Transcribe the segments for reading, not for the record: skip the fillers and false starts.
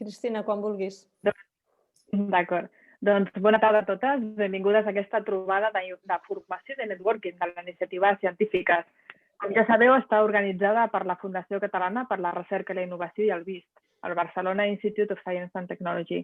Cristina, quan vulguis. D'acord. Doncs bona tarda a totes. Benvingudes a aquesta trobada de formació de networking de la Iniciativa Científiques. Com ja sabeu, està organitzada per la Fundació Catalana per la Recerca i la Innovació i el BIST, el Barcelona Institute of Science and Technology.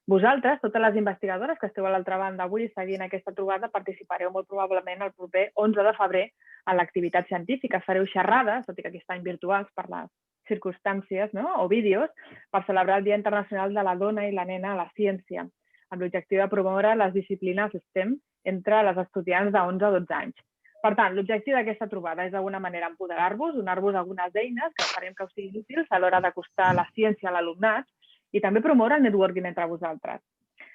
Vosaltres, totes les investigadores que esteu a l'altra banda avui seguint aquesta trobada, participareu molt probablement el proper 11 de febrer a l'activitat científica. Fareu xerrades, tot i que aquest any virtuals per les circumstàncies, o vídeos, per celebrar el Dia Internacional de la Dona i la Nena a la Ciència, amb l'objectiu de promoure les disciplines STEM entre les estudiants de 11 a 12 anys. Per tant, l'objectiu d'aquesta trobada és d'alguna manera empoderar-vos, donar-vos algunes eines que farem que us siguin útils a l'hora d'acostar la ciència a l'alumnat i també promoure el networking entre vosaltres.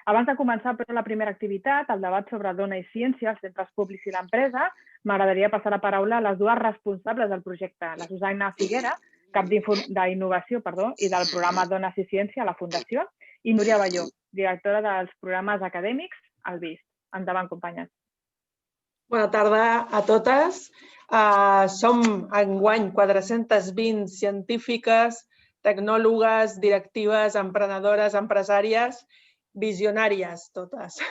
Abans de començar però la primera activitat, el debat sobre dona i ciència als centres públics i l'empresa, m'agradaria passar la paraula a les dues responsables del projecte, la Susanna Figuera, cap d'innovació i del programa Dones i Ciència a la Fundació, i Núria Balló, directora dels programes acadèmics al BIST. Endavant, companyes. Bona tarda a totes. Som enguany 420 científiques, tecnòlogues, directives, emprenedores, empresàries, visionàries totes.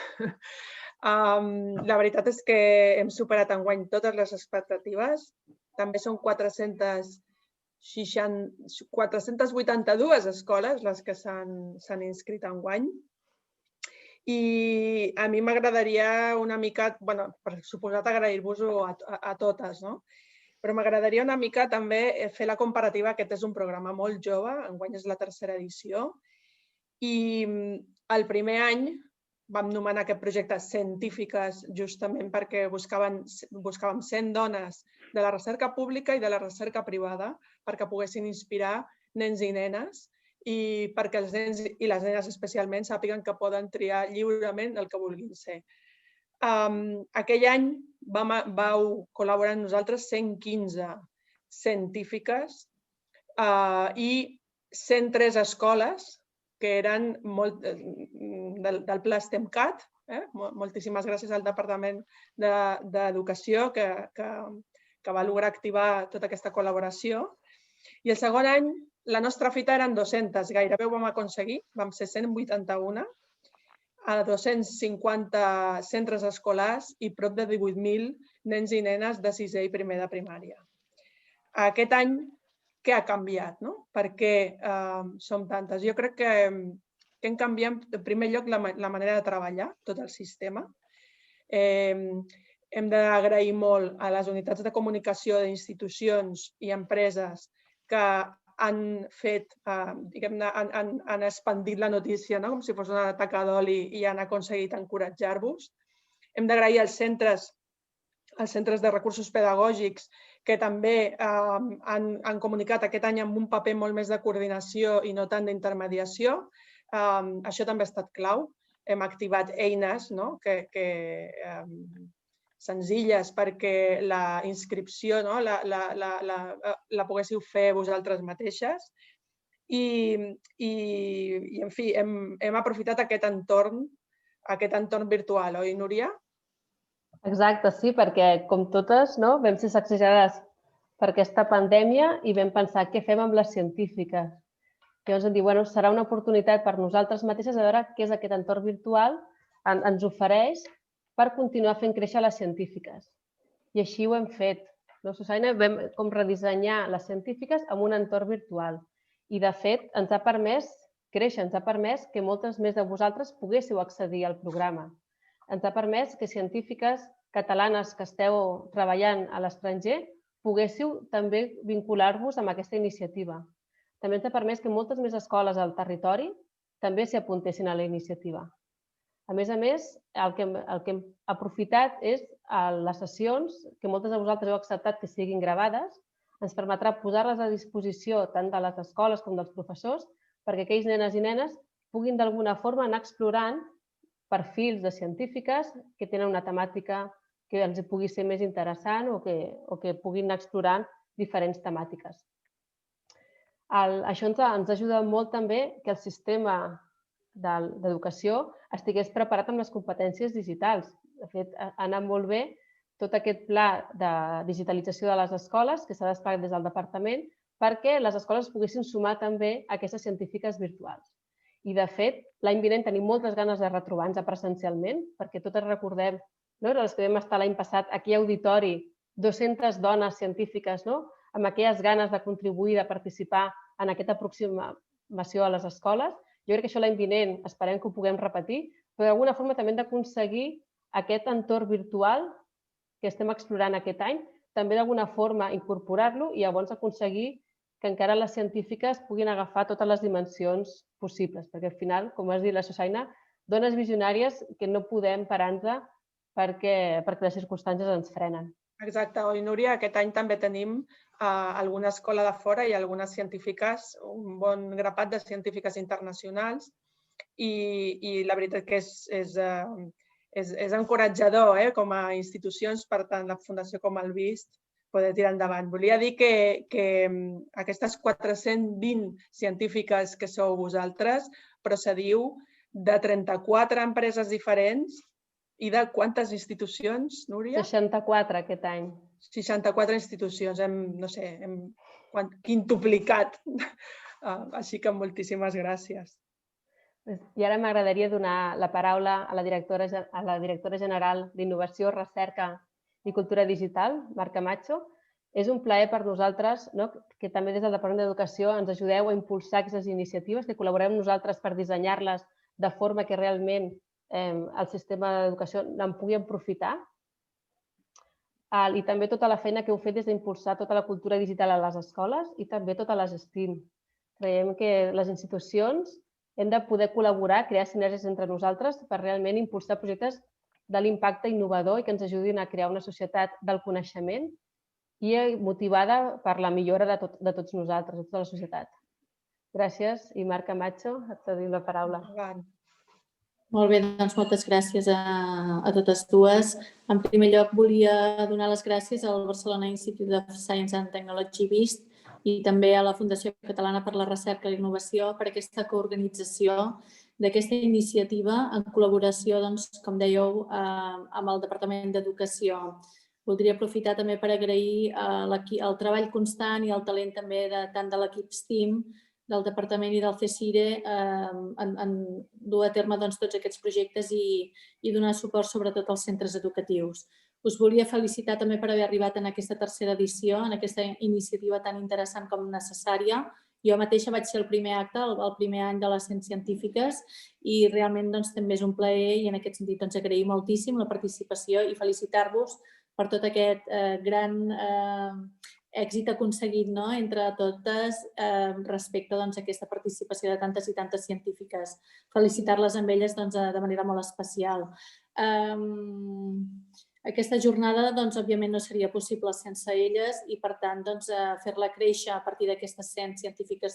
La veritat és que hem superat enguany totes les expectatives. També són 482 escoles les que s'han inscrit enguany. I a mi m'agradaria una mica, per suposat agrair-vos-ho a totes, però m'agradaria una mica també fer la comparativa. Aquest és un programa molt jove, enguany és la tercera edició, i el primer any vam nomenar aquest projecte Científiques justament perquè buscàvem 100 dones de la recerca pública i de la recerca privada perquè poguessin inspirar nens i nenes i perquè els nens i les nenes especialment sàpiguen que poden triar lliurement el que vulguin ser. Aquell any vau col·laborar amb nosaltres 115 científiques i 103 escoles que eren del Pla STEMcat. Moltíssimes gràcies al Departament d'Educació que va lograr activar tota aquesta col·laboració. I el segon any la nostra fita eren 200, gairebé ho vam aconseguir, vam ser 181 a 250 centres escolars i prop de 18.000 nens i nenes de sisè i primer de primària. Aquest any, què ha canviat? Per què som tantes? Jo crec que hem canviat, en primer lloc, la manera de treballar, tot el sistema. Hem d'agrair molt a les unitats de comunicació d'institucions i empreses que han expandit la notícia com si fos una taca d'oli i han aconseguit encoratjar-vos. Hem d'agrair als centres de recursos pedagògics que també han comunicat aquest any amb un paper molt més de coordinació i no tant d'intermediació. Això també ha estat clau. Hem activat eines senzilles perquè la inscripció la poguéssiu fer vosaltres mateixes. I, en fi, hem aprofitat aquest entorn virtual, oi, Núria? Exacte, sí, perquè com totes vam ser sacsejades per aquesta pandèmia i vam pensar què fem amb les científiques. Llavors vam dir, serà una oportunitat per nosaltres mateixes de veure què és aquest entorn virtual ens ofereix per continuar fent créixer les científiques. I així ho hem fet. Susanna, vam com redissenyar les científiques amb un entorn virtual. I, de fet, ens ha permès créixer, ens ha permès que moltes més de vosaltres poguéssiu accedir al programa. Ens ha permès que científiques catalanes que esteu treballant a l'estranger poguéssiu també vincular-vos amb aquesta iniciativa. També ens ha permès que moltes més escoles al territori també s'hi apuntessin a la iniciativa. A més, el que hem aprofitat és les sessions, que moltes de vosaltres heu acceptat que siguin gravades, ens permetrà posar-les a disposició tant de les escoles com dels professors perquè aquells nenes i nenes puguin d'alguna forma anar explorant perfils de científiques que tenen una temàtica que els pugui ser més interessant o que puguin anar explorant diferents temàtiques. Això ens ajuda molt també que el sistema d'educació estigués preparat amb les competències digitals. De fet, ha anat molt bé tot aquest pla de digitalització de les escoles que s'ha desplegat des del departament perquè les escoles poguessin sumar també aquestes científiques virtuals. I, de fet, l'any vinent tenim moltes ganes de retrobar-nos presencialment, perquè totes recordem, els que vam estar l'any passat aquí a auditori, 200 dones científiques, amb aquelles ganes de contribuir, de participar en aquesta aproximació a les escoles. Jo crec que això l'any vinent esperem que ho puguem repetir, però d'alguna forma també hem d'aconseguir aquest entorn virtual que estem explorant aquest any, també d'alguna forma incorporar-lo i llavors aconseguir que encara les científiques puguin agafar totes les dimensions possibles, perquè al final, com has dit la Susaina, dones visionàries que no podem parar-nos perquè les circumstàncies ens frenen. Exacte. Oi, Núria, aquest any també tenim alguna escola de fora i algunes científiques, un bon grapat de científiques internacionals i la veritat que és encoratjador com a institucions, per tant, la Fundació com el VIST, poder tirar endavant. Volia dir que aquestes 420 científiques que sou vosaltres procediu de 34 empreses diferents i de quantes institucions, Núria? 64 aquest any. 64 institucions, hem quintuplicat. Així que moltíssimes gràcies. I ara m'agradaria donar la paraula a la directora general d'Innovació, Recerca i Cultura Digital, Marc Camacho. És un plaer per nosaltres que també des del Departament d'Educació ens ajudeu a impulsar aquestes iniciatives, que col·laborem nosaltres per dissenyar-les de forma que realment el sistema d'educació en pugui aprofitar. I també tota la feina que heu fet des d'impulsar tota la cultura digital a les escoles i també totes les STEAM. Creiem que les institucions hem de poder col·laborar, crear sinergies entre nosaltres per realment impulsar projectes de l'impacte innovador i que ens ajudin a crear una societat del coneixement i motivada per la millora de tots nosaltres, de tota la societat. Gràcies. I Marc Camacho, et cedim la paraula. Molt bé, doncs moltes gràcies a totes dues. En primer lloc, volia donar les gràcies al Barcelona Institute of Science and Technology VIST i també a la Fundació Catalana per la Recerca i l'Innovació per aquesta coorganització d'aquesta iniciativa en col·laboració, com dèieu, amb el Departament d'Educació. Voldria aprofitar també per agrair el treball constant i el talent també tant de l'equip STEAM, del Departament i del CSIRE en dur a terme tots aquests projectes i donar suport sobretot als centres educatius. Us volia felicitar també per haver arribat en aquesta tercera edició, en aquesta iniciativa tan interessant com necessària. Jo mateixa vaig ser el primer acte, el primer any de les 100 científiques i realment també és un plaer i en aquest sentit agrair moltíssim la participació i felicitar-vos per tot aquest gran èxit aconseguit entre totes respecte a aquesta participació de tantes i tantes científiques. Felicitar-les amb elles de manera molt especial. Aquesta jornada, òbviament, no seria possible sense elles i, per tant, fer-la créixer a partir d'aquestes 100 científiques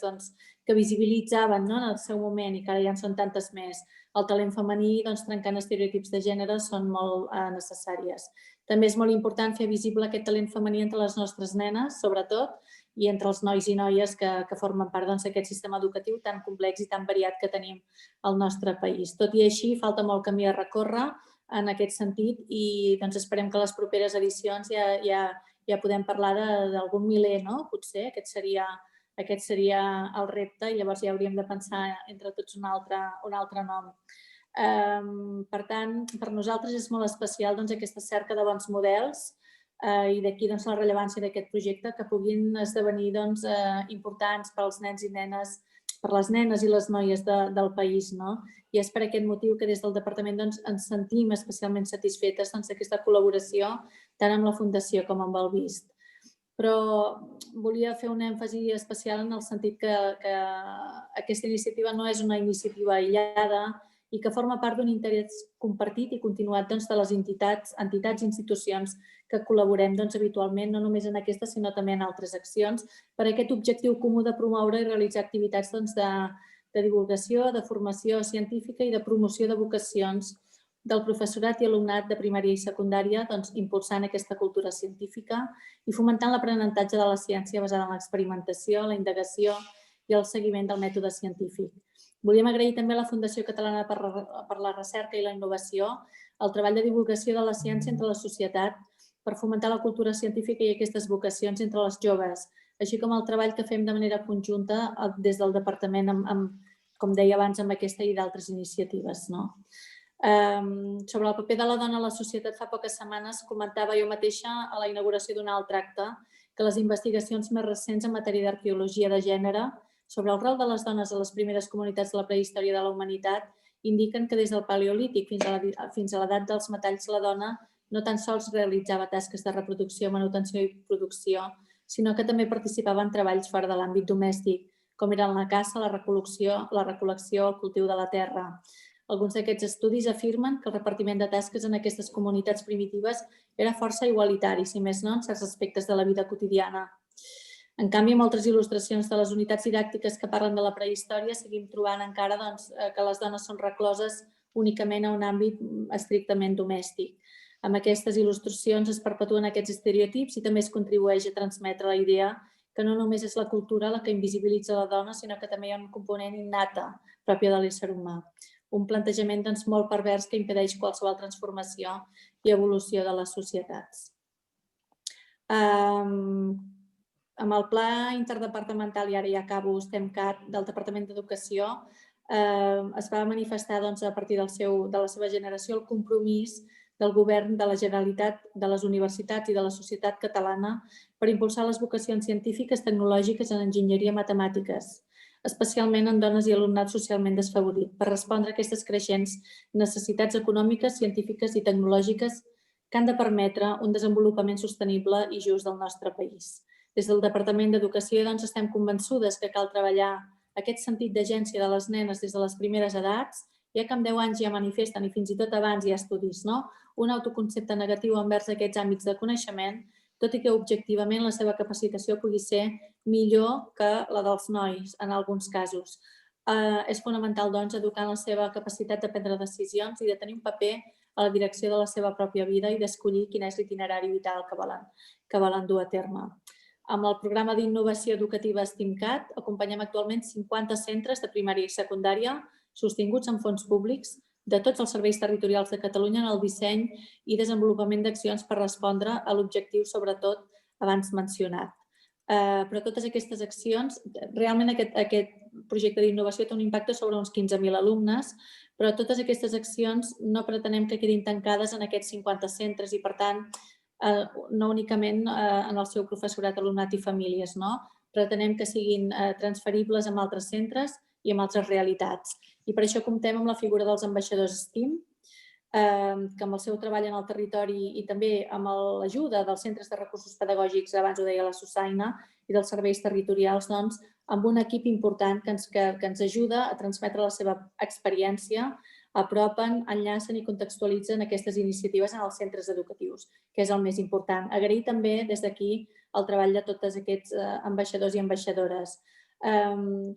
que visibilitzaven en el seu moment i que ara ja en són tantes més. El talent femení, trencant estereotips de gènere, són molt necessàries. També és molt important fer visible aquest talent femení entre les nostres nenes, sobretot, i entre els nois i noies que formen part d'aquest sistema educatiu tan complex i tan variat que tenim al nostre país. Tot i així, falta molt camí a recórrer en aquest sentit i esperem que a les properes edicions ja podem parlar d'algun miler, potser. Aquest seria el repte i llavors ja hauríem de pensar entre tots un altre nom. Per tant, per nosaltres és molt especial aquesta cerca de bons models i d'aquí la rellevància d'aquest projecte que puguin esdevenir importants per als nens i nenes, per les nenes i les noies del país. I és per aquest motiu que des del Departament ens sentim especialment satisfetes d'aquesta col·laboració tant amb la Fundació com amb el VIST. Però volia fer un èmfasi especial en el sentit que aquesta iniciativa no és una iniciativa aïllada i que forma part d'un interès compartit i continuat de les entitats i institucions que col·laborem habitualment, no només en aquesta, sinó també en altres accions, per aquest objectiu comú de promoure i realitzar activitats de divulgació, de formació científica i de promoció de vocacions del professorat i alumnat de primària i secundària, impulsant aquesta cultura científica i fomentant l'aprenentatge de la ciència basada en l'experimentació, la indagació i el seguiment del mètode científic. Volíem agrair també a la Fundació Catalana per la Recerca i la Innovació el treball de divulgació de la ciència entre la societat per fomentar la cultura científica i aquestes vocacions entre les joves, així com el treball que fem de manera conjunta des del Departament amb com deia abans, amb aquesta i d'altres iniciatives. Sobre el paper de la dona a la societat, fa poques setmanes comentava jo mateixa a la inauguració d'un altre acte que les investigacions més recents en matèria d'arqueologia de gènere sobre el rol de les dones a les primeres comunitats de la prehistòria de la humanitat indiquen que des del paleolític fins a l'edat dels metalls la dona no tan sols realitzava tasques de reproducció, manutenció i producció, sinó que també participava en treballs fora de l'àmbit domèstic, com eren la caça, la recol·lecció, el cultiu de la terra. Alguns d'aquests estudis afirmen que el repartiment de tasques en aquestes comunitats primitives era força igualitari, si més no, en certs aspectes de la vida quotidiana. En canvi, amb altres il·lustracions de les unitats didàctiques que parlen de la prehistòria, seguim trobant encara que les dones són recloses únicament a un àmbit estrictament domèstic. Amb aquestes il·lustracions es perpetuen aquests estereotips i també es contribueix a transmetre la idea que no només és la cultura la que invisibilitza la dona, sinó que també hi ha un component innata pròpia de l'ésser humà. Un plantejament molt pervers que impedeix qualsevol transformació i evolució de les societats. Amb el Pla Interdepartamental, i ara ja acabo, STEMcat, del Departament d'Educació, es va manifestar a partir de la seva generació el compromís del Govern de la Generalitat, de les universitats i de la societat catalana per impulsar les vocacions científiques, tecnològiques en enginyeria i matemàtiques, especialment en dones i alumnat socialment desfavorit, per respondre a aquestes creixents necessitats econòmiques, científiques i tecnològiques que han de permetre un desenvolupament sostenible i just del nostre país. Des del Departament d'Educació estem convençudes que cal treballar aquest sentit d'agència de les nenes des de les primeres edats, ja que amb 10 anys ja manifesten i fins i tot abans hi ha estudis, un autoconcepte negatiu envers aquests àmbits de coneixement, tot i que objectivament la seva capacitació pugui ser millor que la dels nois en alguns casos. És fonamental, doncs, educar en la seva capacitat de prendre decisions i de tenir un paper a la direcció de la seva pròpia vida i d'escollir quin és l'itinerari vital que volen dur a terme. Amb el programa d'innovació educativa STEMcat acompanyem actualment 50 centres de primària i secundària sostinguts amb fons públics de tots els serveis territorials de Catalunya en el disseny i desenvolupament d'accions per respondre a l'objectiu, sobretot, abans mencionat. Però totes aquestes accions, realment aquest projecte d'innovació té un impacte sobre uns 15.000 alumnes, però totes aquestes accions no pretenem que quedin tancades en aquests 50 centres i, per tant, no únicament en el seu professorat, alumnat i famílies, pretenem que siguin transferibles amb altres centres i amb altres realitats. I per això comptem amb la figura dels ambaixadors STEAM, que amb el seu treball en el territori i també amb l'ajuda dels centres de recursos pedagògics, abans ho deia la Susaina, i dels serveis territorials, amb un equip important que ens ajuda a transmetre la seva experiència, apropen, enllacen i contextualitzen aquestes iniciatives en els centres educatius, que és el més important. Agrair també des d'aquí el treball de tots aquests ambaixadors i ambaixadores.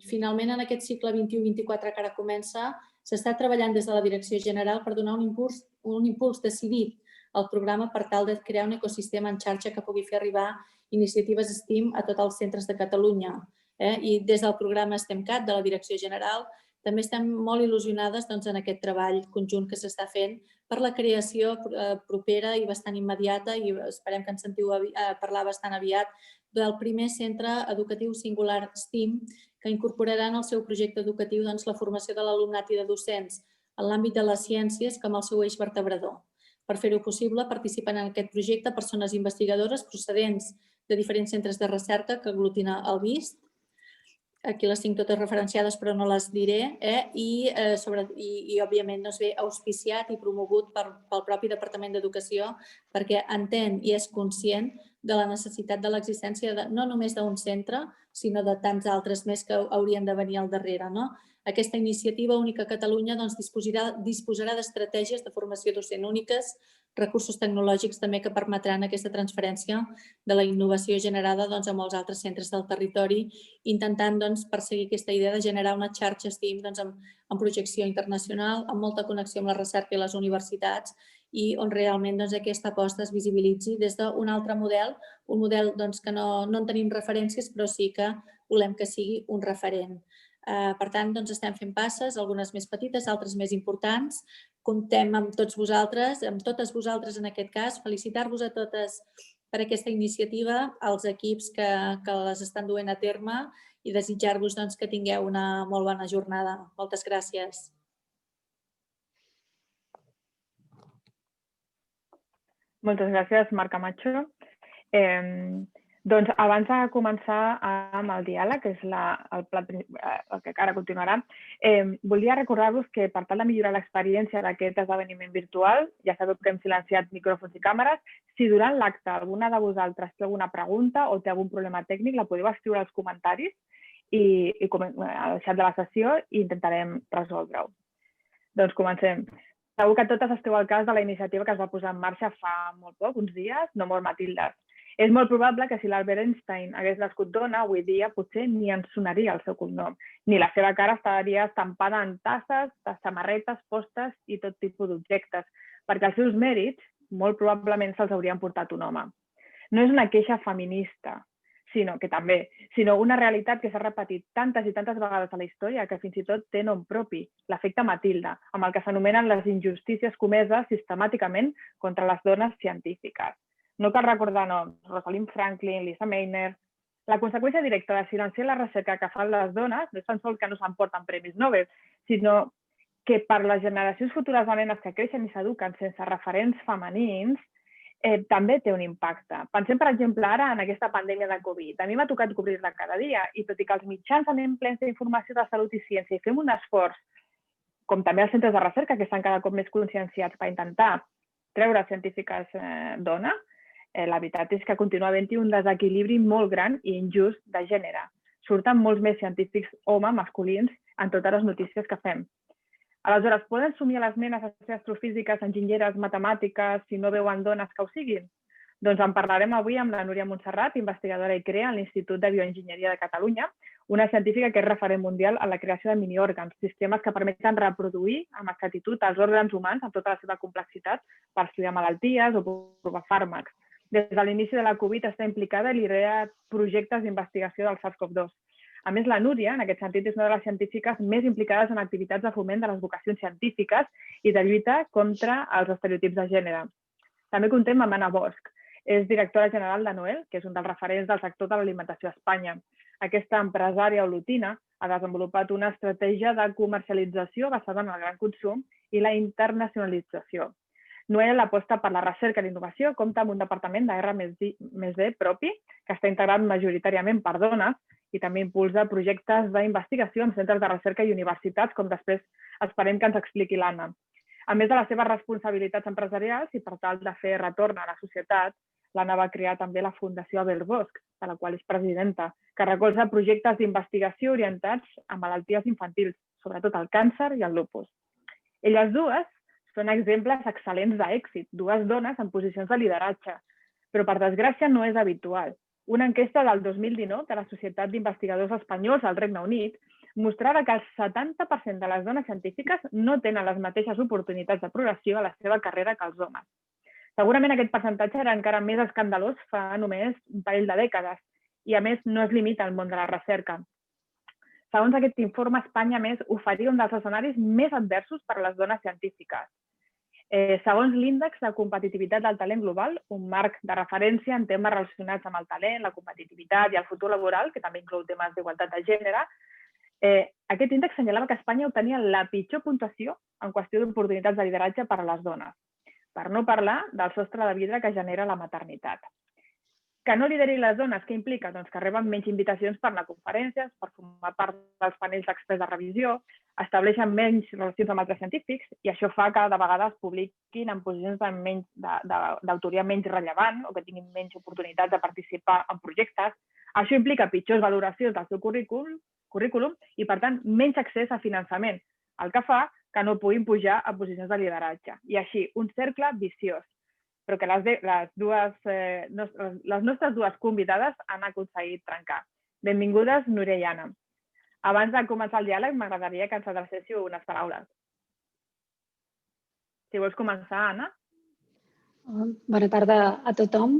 Finalment, en aquest cicle 21-24 que ara comença, s'està treballant des de la Direcció General per donar un impuls decidit al programa per tal de crear un ecosistema en xarxa que pugui fer arribar iniciatives STEAM a tots els centres de Catalunya. I des del programa STEMcat de la Direcció General també estem molt il·lusionades en aquest treball conjunt que s'està fent per la creació propera i bastant immediata, i esperem que ens sentiu parlar bastant aviat, del primer centre educatiu singular STEAM que incorporarà en el seu projecte educatiu la formació de l'alumnat i de docents en l'àmbit de les ciències com el seu eix vertebrador. Per fer-ho possible, participen en aquest projecte persones investigadores procedents de diferents centres de recerca que aglutina el VIST. Aquí les tinc totes referenciades però no les diré, i òbviament ve auspiciat i promogut pel propi Departament d'Educació perquè entén i és conscient de la necessitat de l'existència no només d'un centre, sinó de tants altres més que haurien de venir al darrere. Aquesta iniciativa única a Catalunya disposarà d'estratègies de formació docent úniques, recursos tecnològics també que permetran aquesta transferència de la innovació generada a molts altres centres del territori, intentant perseguir aquesta idea de generar una xarxa STEAM amb projecció internacional, amb molta connexió amb la recerca i les universitats i on realment aquesta aposta es visibilitzi des d'un altre model, un model que no en tenim referències però sí que volem que sigui un referent. Per tant, estem fent passes, algunes més petites, altres més importants. Comptem amb tots vosaltres, amb totes vosaltres en aquest cas, felicitar-vos a totes per aquesta iniciativa, als equips que les estan duent a terme i desitjar-vos que tingueu una molt bona jornada. Moltes gràcies. Moltes gràcies, Marc Camacho. Doncs abans de començar amb el diàleg, que és el que ara continuarà, volia recordar-vos que per tal de millorar l'experiència d'aquest esdeveniment virtual, ja sabeu que hem silenciat micròfons i càmeres, si durant l'acte alguna de vosaltres té alguna pregunta o té algun problema tècnic, la podeu escriure als comentaris i al xat de la sessió i intentarem resoldre-ho. Doncs comencem. Segur que totes esteu al cas de la iniciativa que es va posar en marxa fa molt poc, uns dies, No More Matildes. És molt probable que si l'Albert Einstein hagués nascut dona, avui dia potser ni ens sonaria el seu cognom, ni la seva cara estaria estampada en tasses, samarretes, postes i tot tipus d'objectes, perquè els seus mèrits molt probablement se'ls haurien portat un home. No és una queixa feminista, sinó una realitat que s'ha repetit tantes i tantes vegades a la història que fins i tot té nom propi, l'efecte Matilda, amb el que s'anomenen les injustícies comeses sistemàticament contra les dones científiques. No cal recordar noms, Rosalind Franklin, Lisa Meitner. La conseqüència directa de silenciar la recerca que fan les dones no és tan sols que no s'emporten premis Nobel, sinó que per les generacions futures de nenes que creixen i s'eduquen sense referents femenins, també té un impacte. Pensem, per exemple, ara en aquesta pandèmia de Covid. A mi m'ha tocat cobrir-la cada dia i tot i que els mitjans anem plens d'informació de salut i ciència i fem un esforç, com també els centres de recerca que estan cada cop més conscienciats per intentar treure científiques dones, la veritat és que continua havent-hi un desequilibri molt gran i injust de gènere. Surten molts més científics homes masculins en totes les notícies que fem. Aleshores, poden somiar les nenes a ser astrofísiques, enginyeres, matemàtiques, si no veuen dones que ho siguin? Doncs en parlarem avui amb la Núria Montserrat, investigadora i CREA a l'Institut de Bioenginyeria de Catalunya, una científica que és referent mundial en la creació de miniòrgans, sistemes que permeten reproduir amb exactitud els òrgans humans amb tota la seva complexitat per estudiar malalties o provar fàrmacs. Des de l'inici de la Covid està implicada i lidera projectes d'investigació del SARS-CoV-2. A més, la Núria, en aquest sentit, és una de les científiques més implicades en activitats de foment de les vocacions científiques i de lluita contra els estereotips de gènere. També comptem amb Anna Bosch. És directora general de Noel, que és un dels referents del sector de l'alimentació a Espanya. Aquesta empresària olotina ha desenvolupat una estratègia de comercialització basada en el gran consum i la internacionalització. Noel aposta per la recerca i l'innovació, compta amb un departament de R+D propi, que està integrat majoritàriament per dones i també impulsa projectes d'investigació en centres de recerca i universitats, com després esperem que ens expliqui l'Anna. A més de les seves responsabilitats empresarials i per tal de fer retorn a la societat, l'Anna va crear també la Fundació Abel Bosch, de la qual és presidenta, que recolza projectes d'investigació orientats a malalties infantils, sobretot el càncer i el lupus. Elles dues són exemples excel·lents d'èxit, dues dones en posicions de lideratge, però per desgràcia no és habitual. Una enquesta del 2019 de la Societat d'Investigadors Espanyols al Regne Unit mostrava que el 70% de les dones científiques no tenen les mateixes oportunitats de progressió a la seva carrera que els homes. Segurament aquest percentatge era encara més escandalós fa només un parell de dècades i, a més, no es limita al món de la recerca. Segons aquest informe, Espanya, a més, oferia un dels escenaris més adversos per a les dones científiques. Segons l'Índex de Competitivitat del Talent Global, un marc de referència en temes relacionats amb el talent, la competitivitat i el futur laboral, que també inclou temes d'igualtat de gènere, aquest índex assenyalava que Espanya obtenia la pitjor puntuació en qüestió d'oportunitats de lideratge per a les dones, per no parlar del sostre de vidre que genera la maternitat. Que no lideri les dones, què implica? Doncs que reben menys invitacions per anar a conferències, per formar part dels panells d'experts de revisió, estableixen menys relacions amb altres científics i això fa que de vegades es publiquin en posicions d'autoria menys rellevant o que tinguin menys oportunitats de participar en projectes. Això implica pitjors valoracions del seu currículum i, per tant, menys accés a finançament, el que fa que no puguin pujar a posicions de lideratge. I així, un cercle viciós, però que les nostres dues convidades han aconseguit trencar. Benvingudes, Núria i Anna. Abans de començar el diàleg, m'agradaria que ens adrecéssiu unes paraules. Si vols començar, Anna. Bona tarda a tothom.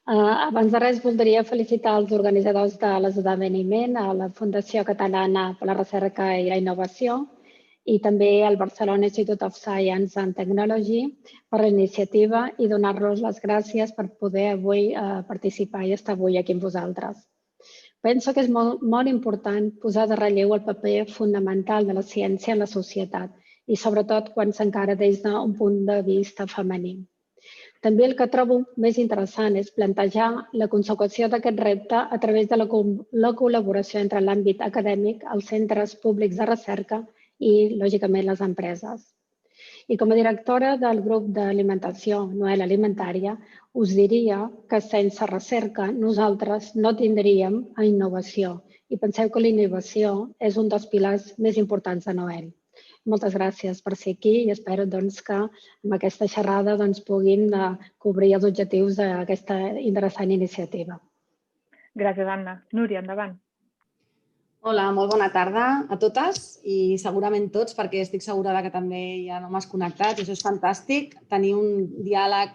Abans de res, voldria felicitar els organitzadors de l'esdeveniment, a la Fundació Catalana per la Recerca i la Innovació i també al Barcelona Institute of Science and Technology per la iniciativa i donar-los les gràcies per poder avui participar i estar avui aquí amb vosaltres. Penso que és molt important posar de relleu el paper fundamental de la ciència en la societat i sobretot quan s'encara des d'un punt de vista femení. També el que trobo més interessant és plantejar la consecució d'aquest repte a través de la col·laboració entre l'àmbit acadèmic, els centres públics de recerca i, lògicament, les empreses. I com a directora del grup d'alimentació Noel Alimentària, us diria que sense recerca nosaltres no tindríem innovació. I penseu que la innovació és un dels pilars més importants de Noel. Moltes gràcies per ser aquí i espero que amb aquesta xerrada puguin cobrir els objectius d'aquesta interessant iniciativa. Gràcies, Anna. Núria, endavant. Hola, molt bona tarda a totes i segurament tots, perquè estic segura que també hi ha homes connectats i això és fantàstic, tenir un diàleg,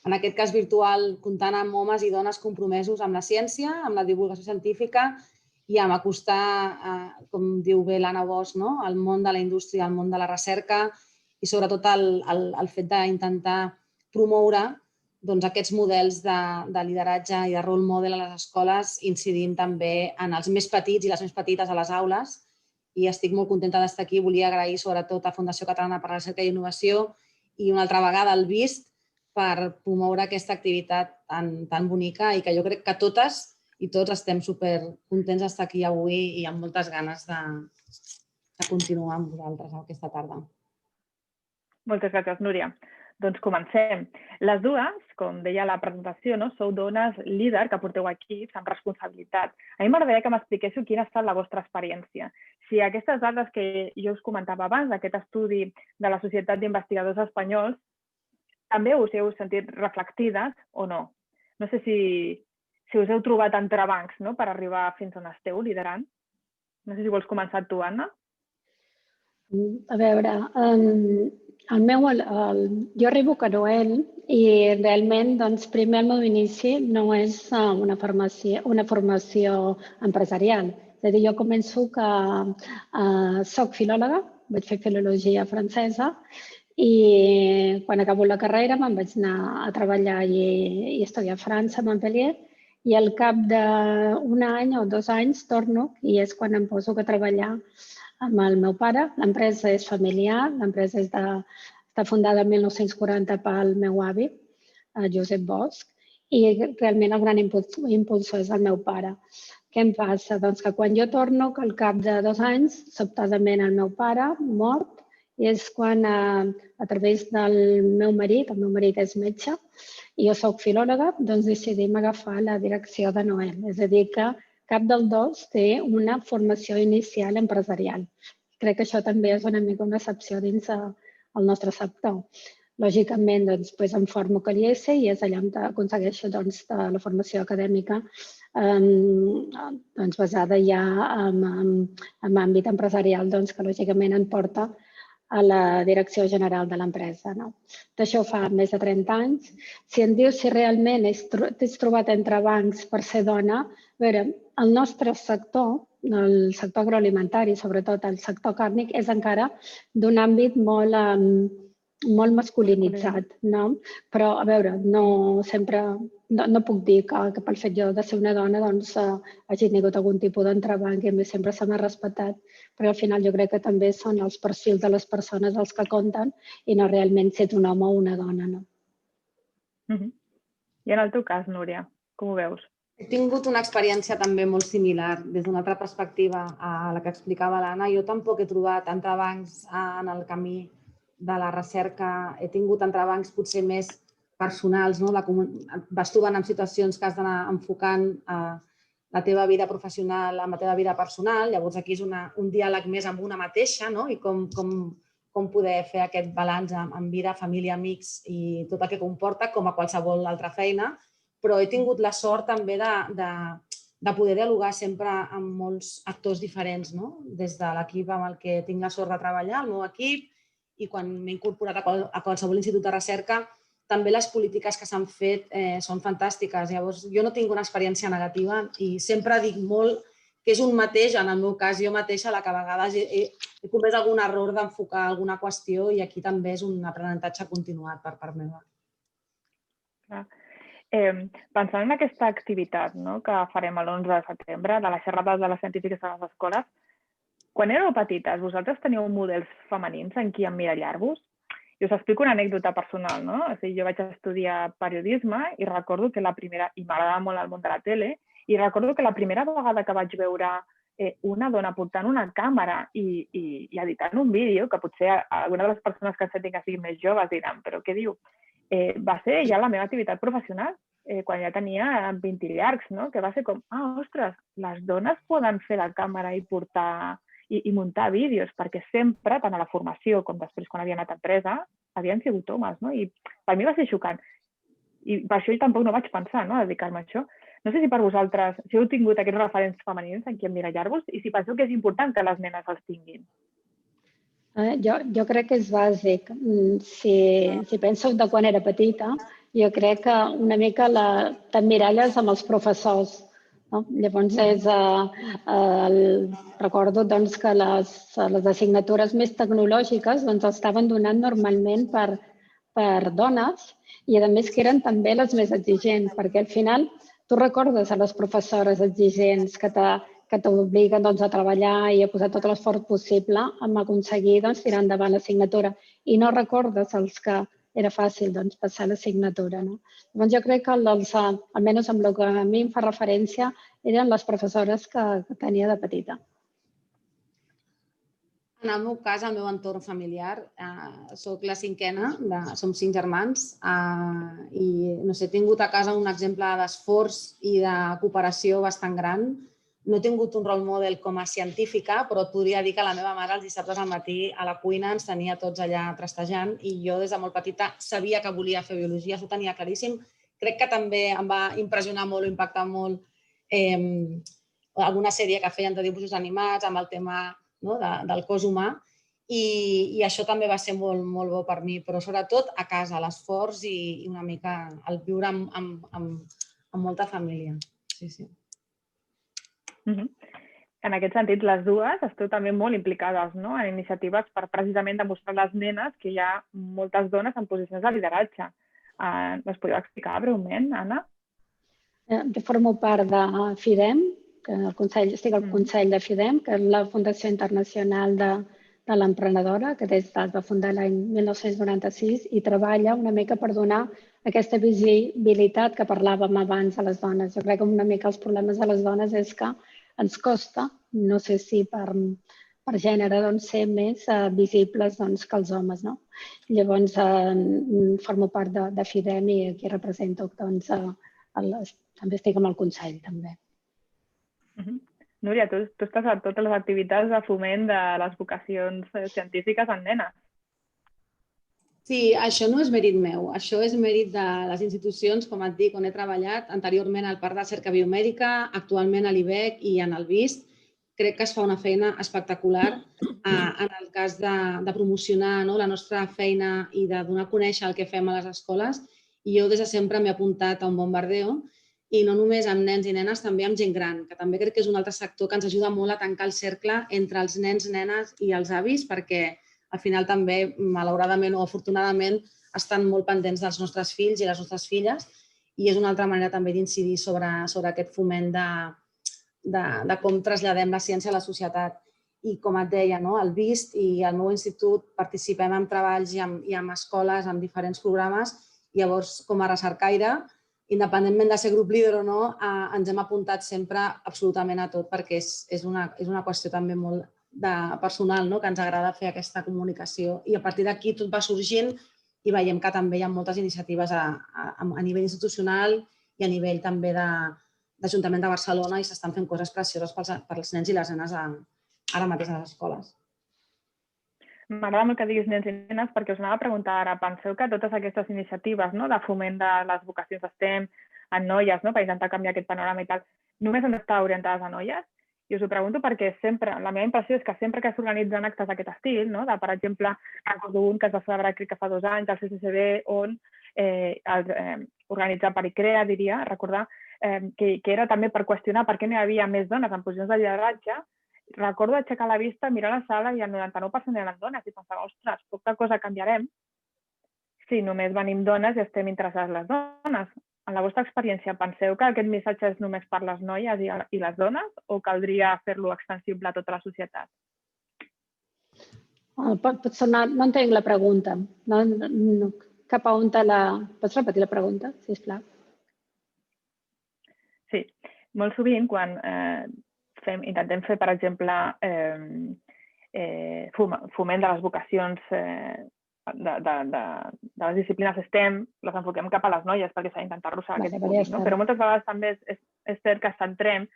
en aquest cas virtual, comptant amb homes i dones compromesos amb la ciència, amb la divulgació científica i amb acostar, com diu bé l'Anna Bosch, al món de la indústria, al món de la recerca i sobretot el fet d'intentar promoure aquests models de lideratge i de role model a les escoles, incidint també en els més petits i les més petites a les aules. I estic molt contenta d'estar aquí. Volia agrair sobretot a Fundació Catalana per la Recerca i Innovació i una altra vegada al VIST per promoure aquesta activitat tan bonica i que jo crec que totes i tots estem supercontents d'estar aquí avui i amb moltes ganes de continuar amb vosaltres aquesta tarda. Moltes gràcies, Núria. Doncs comencem. Les dues, com deia la presentació, sou dones líder que porteu equips amb responsabilitat. A mi m'agradaria que m'expliquéssiu quina ha estat la vostra experiència. Si aquestes dades que jo us comentava abans, d'aquest estudi de la Societat d'Investigadors Espanyols, també us heu sentit reflectides o no. No sé si us heu trobat entrebancs per arribar fins on esteu liderant. No sé si vols començar tu, Anna. A veure, jo arribo a Noel i realment, primer el meu inici no és una formació empresarial. És a dir, jo començo que soc filòloga, vaig fer filologia francesa i quan acabo la carrera me'n vaig anar a treballar i estudiar a França, a Montpellier, i al cap d'un any o 2 anys torno i és quan em poso a treballar amb el meu pare. L'empresa és familiar, l'empresa està fundada el 1940 pel meu avi, Josep Bosch, i realment el gran impulsor és el meu pare. Què em passa? Doncs que quan jo torno, que al cap de 2 anys, sobtadament el meu pare mort, i és quan a través del meu marit, el meu marit és metge, i jo soc filòloga, doncs decidim agafar la direcció de Noel. És a dir, que cap dels dos té una formació inicial empresarial. Crec que això també és una mica una excepció dins el nostre sector. Lògicament, després em formo a l'IES i és allà on aconsegueixo la formació acadèmica basada ja en àmbit empresarial, que lògicament em porta a la direcció general de l'empresa. D'això fa més de 30 anys. Si em dius si realment t'has trobat entrebancs per ser dona, a veure, el nostre sector, el sector agroalimentari, sobretot el sector càrnic, és encara d'un àmbit molt masculinitzat, però, a veure, no puc dir que pel fet jo de ser una dona hagi tingut algun tipus d'entrebanc i a mi sempre se m'ha respectat, perquè al final jo crec que també són els perfils de les persones els que compten i no realment si ets un home o una dona. I en el teu cas, Núria, com ho veus? He tingut una experiència també molt similar des d'una altra perspectiva a la que explicava l'Anna. Jo tampoc he trobat entrebancs en el camí de la recerca. He tingut entrebancs potser més personals. Vas trobant en situacions que has d'anar enfocant la teva vida professional amb la teva vida personal. Llavors aquí és un diàleg més amb una mateixa i com poder fer aquest balanç amb vida, família, amics i tot el que comporta, com a qualsevol altra feina. Però he tingut la sort també de poder dialogar sempre amb molts actors diferents, des de l'equip amb el que tinc la sort de treballar, el meu equip, i quan m'he incorporat a qualsevol institut de recerca, també les polítiques que s'han fet són fantàstiques. Llavors, jo no tinc una experiència negativa i sempre dic molt que és un mateix, en el meu cas, jo mateixa, la que a vegades he comès algun error d'enfocar alguna qüestió i aquí també és un aprenentatge continuat per part meva. Pensant en aquesta activitat que farem l'11 de setembre, de les xerrades de les científiques a les escoles, quan éreu petites, vosaltres teníeu models femenins en qui emmirallar-vos? I us explico una anècdota personal, no? O sigui, jo vaig estudiar periodisme i recordo que la primera, i m'agradava molt el món de la tele, i recordo que la primera vegada que vaig veure una dona portant una càmera i editant un vídeo, que potser alguna de les persones que sentin que siguin més joves diran, però què diu? Va ser ja la meva activitat professional, quan ja tenia 20 llargs, no? Que va ser com, ostres, les dones poden fer la càmera i portar i muntar vídeos, perquè sempre, tant a la formació com després quan havia anat a empresa, havien sigut homes, no? I per mi va ser xocant. I per això tampoc no vaig pensar, no?, a dedicar-me a això. No sé si per vosaltres, si heu tingut aquests referents femenins en qui emmirallar-vos i si penseu que és important que les nenes els tinguin. Jo crec que és bàsic. Si penso de quan era petita, jo crec que una mica t'emmiralles amb els professors. No? Llavors, recordo que les assignatures més tecnològiques estaven donant normalment per dones i, a més, que eren també les més exigents, perquè al final tu recordes a les professores exigents que t'obliguen a treballar i a posar tot l'esforç possible en aconseguir tirar endavant l'assignatura i no recordes els que era fàcil passar l'assignatura. Llavors jo crec que, almenys amb el que a mi em fa referència, eren les professores que tenia de petita. En el meu cas, el meu entorn familiar, soc la cinquena, som 5 germans i no sé, he tingut a casa un exemple d'esforç i de cooperació bastant gran. No he tingut un role model com a científica, però et podria dir que la meva mare els dissabtes al matí a la cuina ens tenia tots allà trastejant i jo des de molt petita sabia que volia fer biologia, això ho tenia claríssim. Crec que també em va impressionar molt o impactar molt alguna sèrie que feien de dibuixos animats amb el tema del cos humà i això també va ser molt, molt bo per mi, però sobretot a casa, l'esforç i una mica el viure amb molta família. Sí, sí. En aquest sentit, les dues esteu també molt implicades en iniciatives per precisament demostrar a les nenes que hi ha moltes dones en posicions de lideratge. Les podeu explicar breument, Anna? Jo formo part de FIDEM, estic al Consell de FIDEM, que és la Fundació Internacional de l'Emprenedora, que es va fundar l'any 1996 i treballa una mica per donar aquesta visibilitat que parlàvem abans a les dones. Jo crec que una mica els problemes de les dones és que ens costa, no sé si per gènere, ser més visibles que els homes. Llavors, formo part de FIDEM i aquí represento, també estic amb el Consell, també. Núria, tu estàs a totes les activitats de foment de les vocacions científiques en nenes. Sí, això no és mèrit meu, això és mèrit de les institucions, com et dic, on he treballat anteriorment al Parc de Recerca Biomèdica, actualment a l'IBEC i en el VIST. Crec que es fa una feina espectacular en el cas de promocionar la nostra feina i de donar a conèixer el que fem a les escoles. I jo des de sempre m'he apuntat a un bombardeo i no només amb nens i nenes, també amb gent gran, que també crec que és un altre sector que ens ajuda molt a tancar el cercle entre els nens, nenes i els avis, perquè al final també, malauradament o afortunadament, estan molt pendents dels nostres fills i les nostres filles i és una altra manera també d'incidir sobre aquest foment de com traslladem la ciència a la societat. I com et deia, el VIST i el meu institut participem en treballs i en escoles, en diferents programes. Llavors, com a recercaire, independentment de ser grup líder o no, ens hem apuntat sempre absolutament a tot perquè és una qüestió també molt personal, que ens agrada fer aquesta comunicació i a partir d'aquí tot va sorgint i veiem que també hi ha moltes iniciatives a nivell institucional i a nivell també d'Ajuntament de Barcelona i s'estan fent coses precioses pels nens i les nenes ara mateix a les escoles. M'agrada molt que diguis nens i nenes perquè us anava a preguntar ara, penseu que totes aquestes iniciatives de foment de les vocacions STEM en noies, per intentar canviar aquest panorama i tal, només han d'estar orientades a noies? I us ho pregunto perquè sempre, la meva impressió és que sempre que s'organitzen actes d'aquest estil, per exemple, recordo un que es va celebrar crec que fa 2 anys al CCCB, on organitzat per ICREA, diria, recordar que era també per qüestionar per què no hi havia més dones en posicions de lideratge. Recordo aixecar la vista, mirar la sala i el 99% eren dones i pensava, ostres, poca cosa canviarem si només venim dones i estem interessades les dones. en la vostra experiència, penseu que aquest missatge és només per les noies i les dones o caldria fer-lo extensible a tota la societat? No entenc la pregunta. Cap a on Pots repetir la pregunta, sisplau? Sí, molt sovint quan intentem fer, per exemple, foment de les vocacions de les disciplines STEM, les enfoquem cap a les noies perquè s'ha d'intentar arrossegar aquest públic, no? Però moltes vegades també és cert que centrem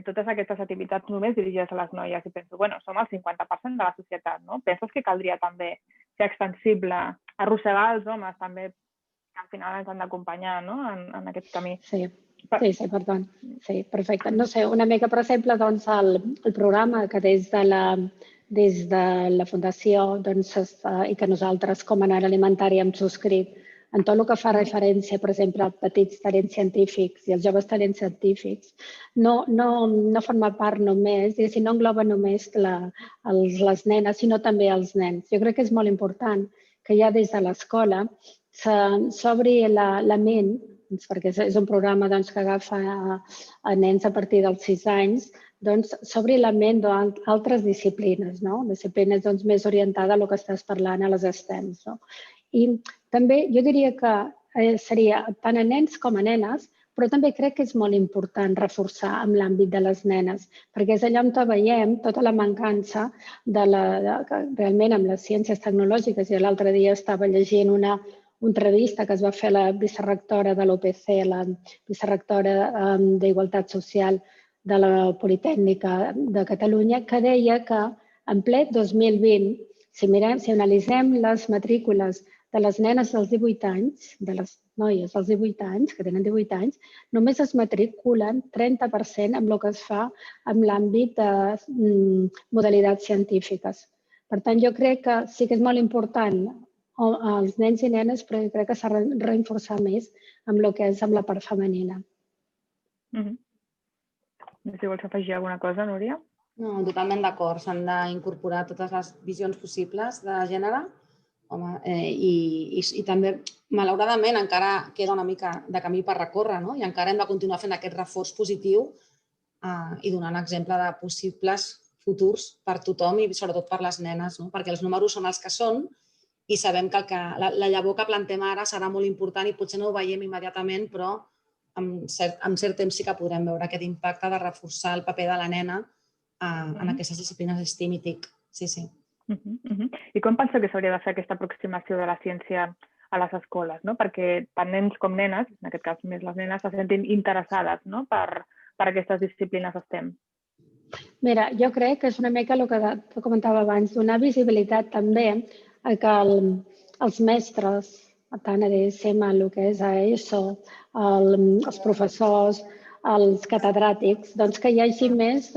totes aquestes activitats només dirigides a les noies i penso, bueno, som el 50% de la societat, no? Penses que caldria també ser extensible, arrossegar els homes també, que al final ens han d'acompanyar, no?, en aquest camí. Sí, perdó. Sí, perfecte. No sé, una mica, per exemple, doncs, el programa que des de la Fundació i que nosaltres com a Anara Alimentària hem subscrit en tot el que fa referència, per exemple, als petits talents científics i als joves talents científics, no forma part només, no engloba només les nenes, sinó també els nens. Jo crec que és molt important que ja des de l'escola s'obri la ment, perquè és un programa que agafa a nens a partir dels 6 anys, s'obri la ment d'altres disciplines, disciplines més orientades a el que estàs parlant a les STEMs. I també jo diria que seria tant a nens com a nenes, però també crec que és molt important reforçar en l'àmbit de les nenes, perquè és allà on veiem tota la mancança realment amb les ciències tecnològiques. I l'altre dia estava llegint una entrevista que es va fer a la vicerectora de l'OPC, la vicerectora d'Igualtat Social de la Politècnica de Catalunya, que deia que en ple 2020, si analitzem les matrícules de les nenes dels 18 anys, de les noies dels 18 anys, que tenen 18 anys, només es matriculen 30% amb el que es fa en l'àmbit de modalitats científiques. Per tant, jo crec que sí que és molt important els nens i nenes, però jo crec que s'ha de reforçar més amb el que és amb la part femenina. Si vols afegir alguna cosa, Núria? No, totalment d'acord. S'han d'incorporar totes les visions possibles de gènere i també, malauradament, encara queda una mica de camí per recórrer, no? I encara hem de continuar fent aquest reforç positiu i donant exemple de possibles futurs per tothom i sobretot per les nenes, perquè els números són els que són i sabem que la llavor que plantem ara serà molt important i potser no ho veiem immediatament, però en cert temps sí que podrem veure aquest impacte de reforçar el paper de la nena en aquestes disciplines STEM i TIC. Sí, sí. I com penseu que s'hauria de fer aquesta aproximació de la ciència a les escoles? Perquè tant nens com nenes, en aquest cas més les nenes, se sentin interessades per aquestes disciplines STEM. Mira, jo crec que és una mica el que comentava abans, donar visibilitat també a que els mestres, tant a DSM, el que és a ESO, els professors, els catedràtics, que hi hagi més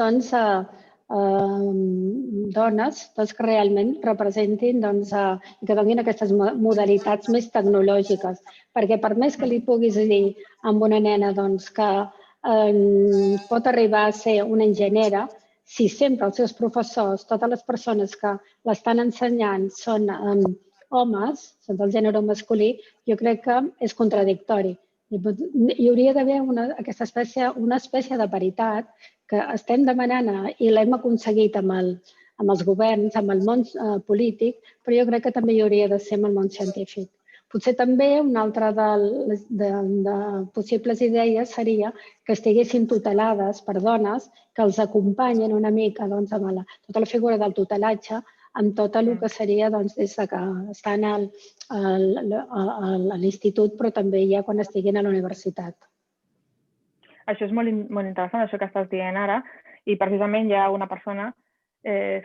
dones que realment representin i que donin aquestes modalitats més tecnològiques. Perquè per més que li puguis dir a una nena que pot arribar a ser una enginyera, si sempre els seus professors, totes les persones que l'estan ensenyant són homes, són del gènere masculí, jo crec que és contradictori. Hi hauria d'haver una espècie de paritat que estem demanant i l'hem aconseguit amb els governs, amb el món polític, però jo crec que també hi hauria de ser amb el món científic. Potser també una altra de possibles idees seria que estiguessin tutelades per dones que els acompanyen una mica amb tota la figura del tutelatge, amb tot el que seria des que estan a l'institut, però també ja quan estiguin a la universitat. Això és molt interessant, això que estàs dient ara, i precisament hi ha una persona,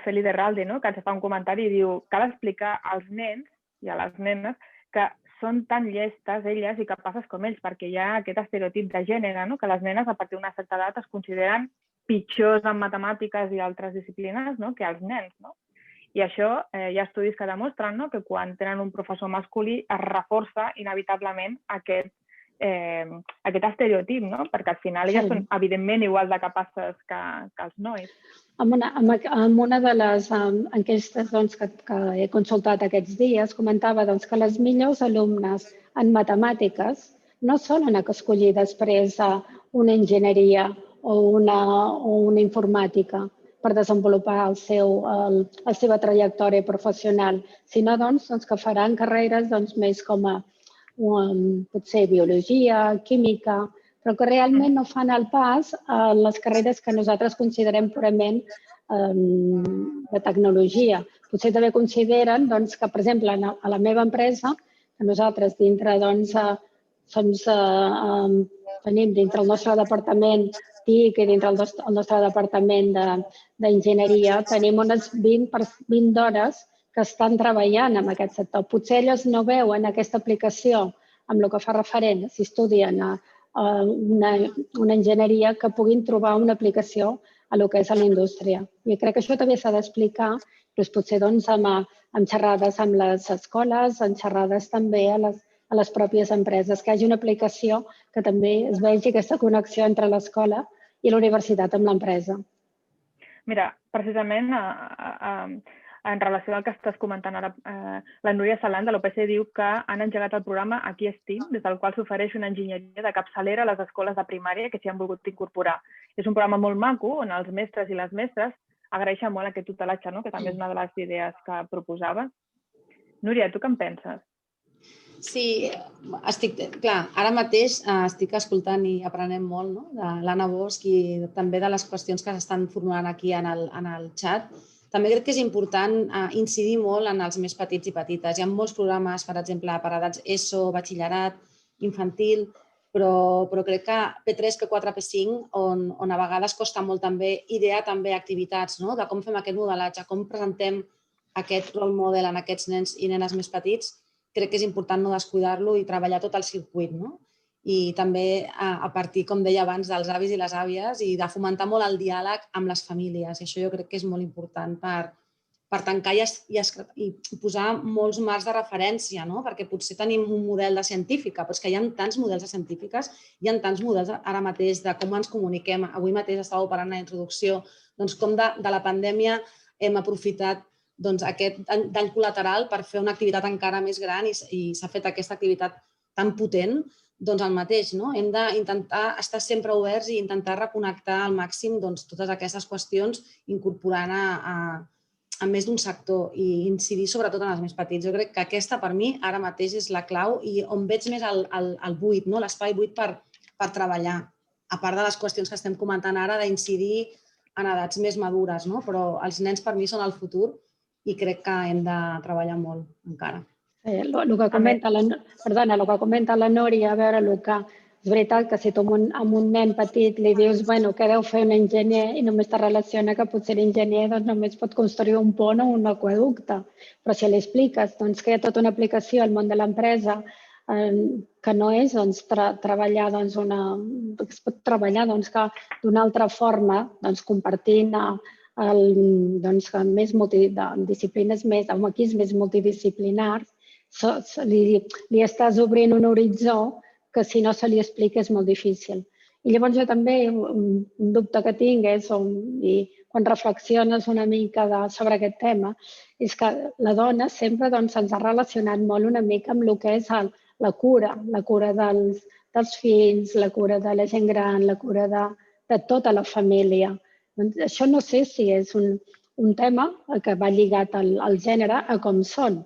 Feli Derralde, que ens fa un comentari i diu: cal explicar als nens i a les nenes que són tan llestes elles i capaces com ells, perquè hi ha aquest estereotip de gènere, que les nenes a partir d'una certa edat es consideren pitjors en matemàtiques i altres disciplines que els nens. I això hi ha estudis que demostren que quan tenen un professor masculí es reforça inevitablement aquest estereotip, perquè al final elles són evidentment igual de capaces que els nois. En una de les enquestes que he consultat aquests dies comentava que les millors alumnes en matemàtiques no solen escollir després una enginyeria o una informàtica per desenvolupar la seva trajectòria professional, sinó que faran carreres més com a potser biologia, química, però que realment no fan el pas a les carreres que nosaltres considerem purament de tecnologia. Potser també consideren que, per exemple, a la meva empresa, que nosaltres dintre tenim dintre el nostre departament TIC i dintre el nostre departament d'enginyeria, tenim unes 20 hores que estan treballant en aquest sector. Potser elles no veuen aquesta aplicació amb el que fa referent, si estudien una enginyeria, que puguin trobar una aplicació a el que és a la indústria. I crec que això també s'ha d'explicar, potser amb xerrades amb les escoles, amb xerrades també a les pròpies empreses, que hi hagi una aplicació que també es vegi aquesta connexió entre l'escola i la universitat amb l'empresa. Mira, precisament en relació al que estàs comentant ara, la Núria Salant de l'OPC diu que han engegat el programa Aquí Estim, des del qual s'ofereix una enginyeria de capçalera a les escoles de primària que s'hi han volgut incorporar. És un programa molt maco on els mestres i les mestres agraeixen molt aquest tutelatge, que també és una de les idees que proposaves. Núria, tu què en penses? Sí, clar, ara mateix estic escoltant i aprenent molt de l'Anna Bosch i també de les qüestions que s'estan formulant aquí en el xat. També crec que és important incidir molt en els més petits i petites. Hi ha molts programes, per exemple, per edats ESO, batxillerat, infantil, però crec que P3, P4, P5, on a vegades costa molt també idear també activitats, de com fem aquest modelatge, com presentem aquest role model en aquests nens i nenes més petits, crec que és important no descuidar-lo i treballar tot el circuit. I també a partir, com deia abans, dels avis i les àvies i de fomentar molt el diàleg amb les famílies. I això jo crec que és molt important per tancar i posar molts marcs de referència, perquè potser tenim un model de científica, però és que hi ha tants models de científiques, hi ha tants models ara mateix de com ens comuniquem. Avui mateix estàveu parlant en la introducció com de la pandèmia hem aprofitat aquest dany col·lateral per fer una activitat encara més gran i s'ha fet aquesta activitat tan potent, el mateix. Hem d'intentar estar sempre oberts i intentar reconnectar al màxim totes aquestes qüestions incorporant a més d'un sector i incidir sobretot en els més petits. Jo crec que aquesta per mi ara mateix és la clau i on veig més el buit, l'espai buit per treballar. A part de les qüestions que estem comentant ara d'incidir en edats més madures, però els nens per mi són el futur i crec que hem de treballar molt encara. El que comenta la Núria, a veure, és veritat que si tu amb un nen petit li dius què deu fer un enginyer i només te relaciona que potser l'enginyer només pot construir un pont o un aqüeducte, però si li expliques que hi ha tota una aplicació al món de l'empresa que no és treballar es pot treballar d'una altra forma, compartint més disciplines amb equips més multidisciplinars, li estàs obrint un horitzó que si no se li explica és molt difícil. I llavors jo també, un dubte que tinc és, i quan reflexiones una mica sobre aquest tema, és que la dona sempre se'ns ha relacionat molt una mica amb el que és la cura dels fills, la cura de la gent gran, la cura de tota la família. Això no sé si és un tema que va lligat al gènere a com són,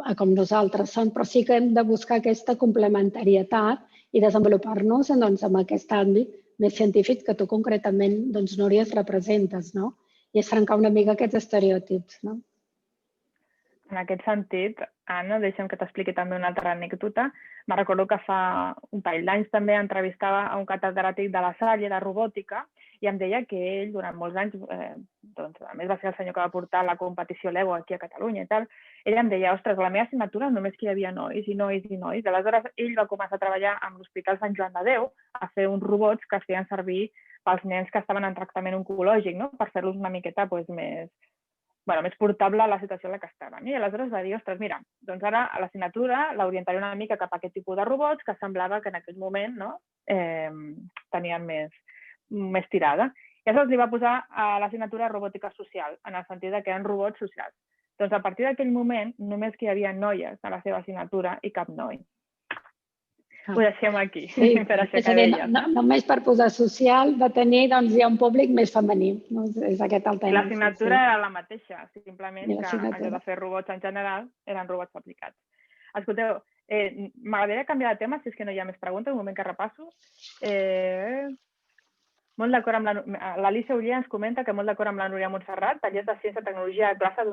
a com nosaltres som, però sí que hem de buscar aquesta complementarietat i desenvolupar-nos en aquest àmbit més científic que tu concretament, Núria, es representes, i és trencar una mica aquests estereotips. En aquest sentit, Anna, deixa'm que t'expliqui també una altra anècdota. Me recordo que fa un parell d'anys també entrevistava a un catedràtic de la Salle de robòtica i em deia que ell, durant molts anys, a més va ser el senyor que va portar la competició Lego aquí a Catalunya i tal, ell em deia, ostres, a la meva assignatura només que hi havia nois i nois i nois. Aleshores, ell va començar a treballar amb l'Hospital Sant Joan de Déu a fer uns robots que es feien servir pels nens que estaven en tractament oncològic, per fer-los una miqueta més portable a la situació en la que estaven. I aleshores va dir, ostres, mira, doncs ara a l'assignatura l'orientaré una mica cap a aquest tipus de robots que semblava que en aquell moment tenien més tirada. I aleshores li va posar a l'assignatura robòtica social, en el sentit que eren robots socials. Doncs a partir d'aquell moment només que hi havia noies a la seva assignatura i cap noi. Ho deixem aquí, Sí, per això és que a dir, deies. només per posar social de tenir doncs, ja un públic més femení. No? És aquest el tema. L'assignatura era la mateixa, simplement I que l'assignatura. allò de fer robots en general eren robots aplicats. Escolteu, m'agradaria canviar de tema, si és que no hi ha més preguntes, un moment que repasso. Molt d'acord amb l'Alicia Uller ens comenta que molt d'acord amb la Núria Montserrat, tallers de ciència i tecnologia a classe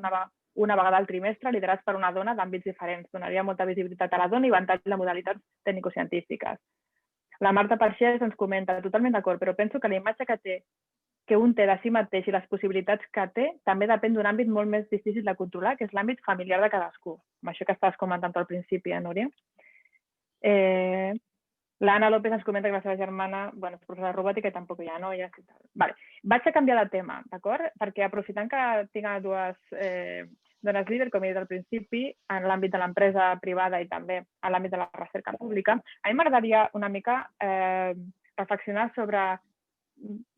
una vegada al trimestre, liderats per una dona d'àmbits diferents. Donaria molta visibilitat a la dona i avantatge de modalitats tècnico-científiques. La Marta Parxés ens comenta, totalment d'acord, però penso que la imatge que un té de si mateix i les possibilitats que té també depèn d'un àmbit molt més difícil de controlar, que és l'àmbit familiar de cadascú. Amb això que estaves comentant al principi, Núria. L'Anna López ens comenta que la seva germana és professora de robòtica i tampoc hi ha noies i tal. Vale. Vaig a canviar de tema, d'acord? Perquè aprofitant que tinc dues dones líder, com he dit al principi, en l'àmbit de l'empresa privada i també en l'àmbit de la recerca pública, a mi m'agradaria una mica reflexionar sobre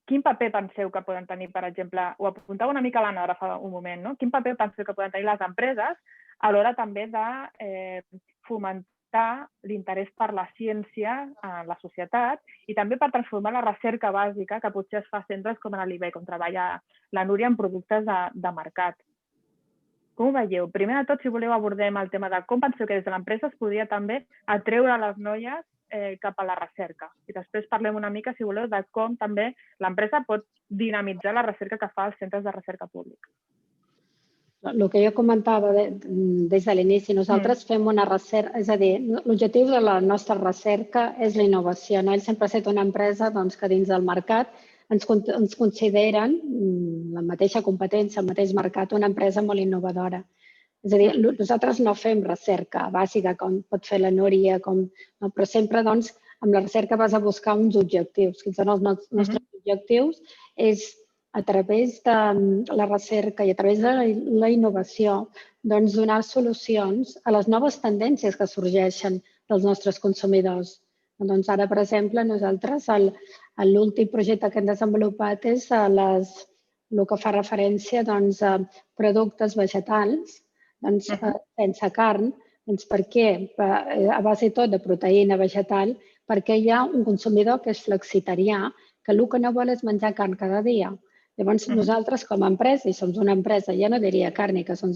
quin paper penseu que poden tenir, per exemple, ho apuntava una mica l'Anna ara fa un moment, no? Quin paper penseu que poden tenir les empreses a l'hora també de fomentar l'interès per la ciència en la societat i també per transformar la recerca bàsica que potser es fa a centres com en l'IBEC, on treballa la Núria en productes de mercat. Com ho veieu? Primer de tot, si voleu, abordem el tema de com penseu que des de l'empresa es podria també atreure les noies cap a la recerca. I després parlem una mica, si voleu, de com també l'empresa pot dinamitzar la recerca que fa als centres de recerca públics. El que jo comentava des de l'inici, nosaltres fem una recerca, és a dir, l'objectiu de la nostra recerca és la innovació. Ells sempre ha estat una empresa que dins del mercat ens consideren la mateixa competència, el mateix mercat, una empresa molt innovadora. És a dir, nosaltres no fem recerca bàsica com pot fer la Núria, però sempre amb la recerca vas a buscar uns objectius. Quins són els nostres objectius? És a través de la recerca i a través de la innovació donar solucions a les noves tendències que sorgeixen dels nostres consumidors. Ara, per exemple, nosaltres l'últim projecte que hem desenvolupat és el que fa referència a productes vegetals sense carn. Per què? A base tot de proteïna vegetal, perquè hi ha un consumidor que és flexitarià, que el que no vol és menjar carn cada dia. Llavors, nosaltres com a empresa, i som una empresa, ja no diria càrnica, som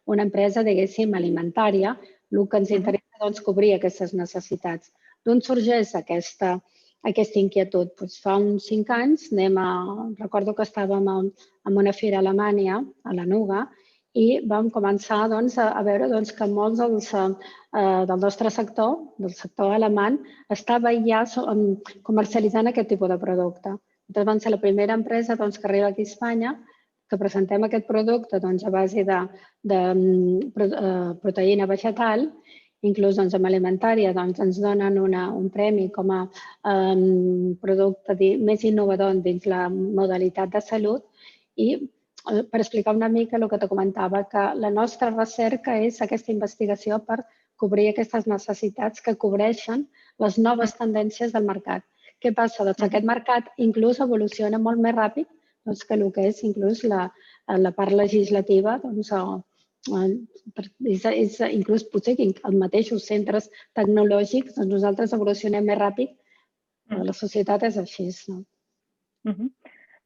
una empresa, diguéssim, alimentària, el que ens interessa és cobrir aquestes necessitats. D'on sorgeix aquesta inquietud? Fa uns 5 anys, recordo que estàvem en una fira a Alemanya, a la Nuga, i vam començar a veure que molts del nostre sector, del sector alemany, estava ja comercialitzant aquest tipus de producte. Nosaltres vam ser la primera empresa que arriba aquí a Espanya que presentem aquest producte a base de proteïna vegetal, inclús en alimentària ens donen un premi com a producte més innovador dins la modalitat de salut i per explicar una mica el que te comentava, que la nostra recerca és aquesta investigació per cobrir aquestes necessitats que cobreixen les noves tendències del mercat. Què passa? Aquest mercat inclús evoluciona molt més ràpid que el que és inclús la part legislativa. Inclús potser que els mateixos centres tecnològics nosaltres evolucionem més ràpid. La societat és així.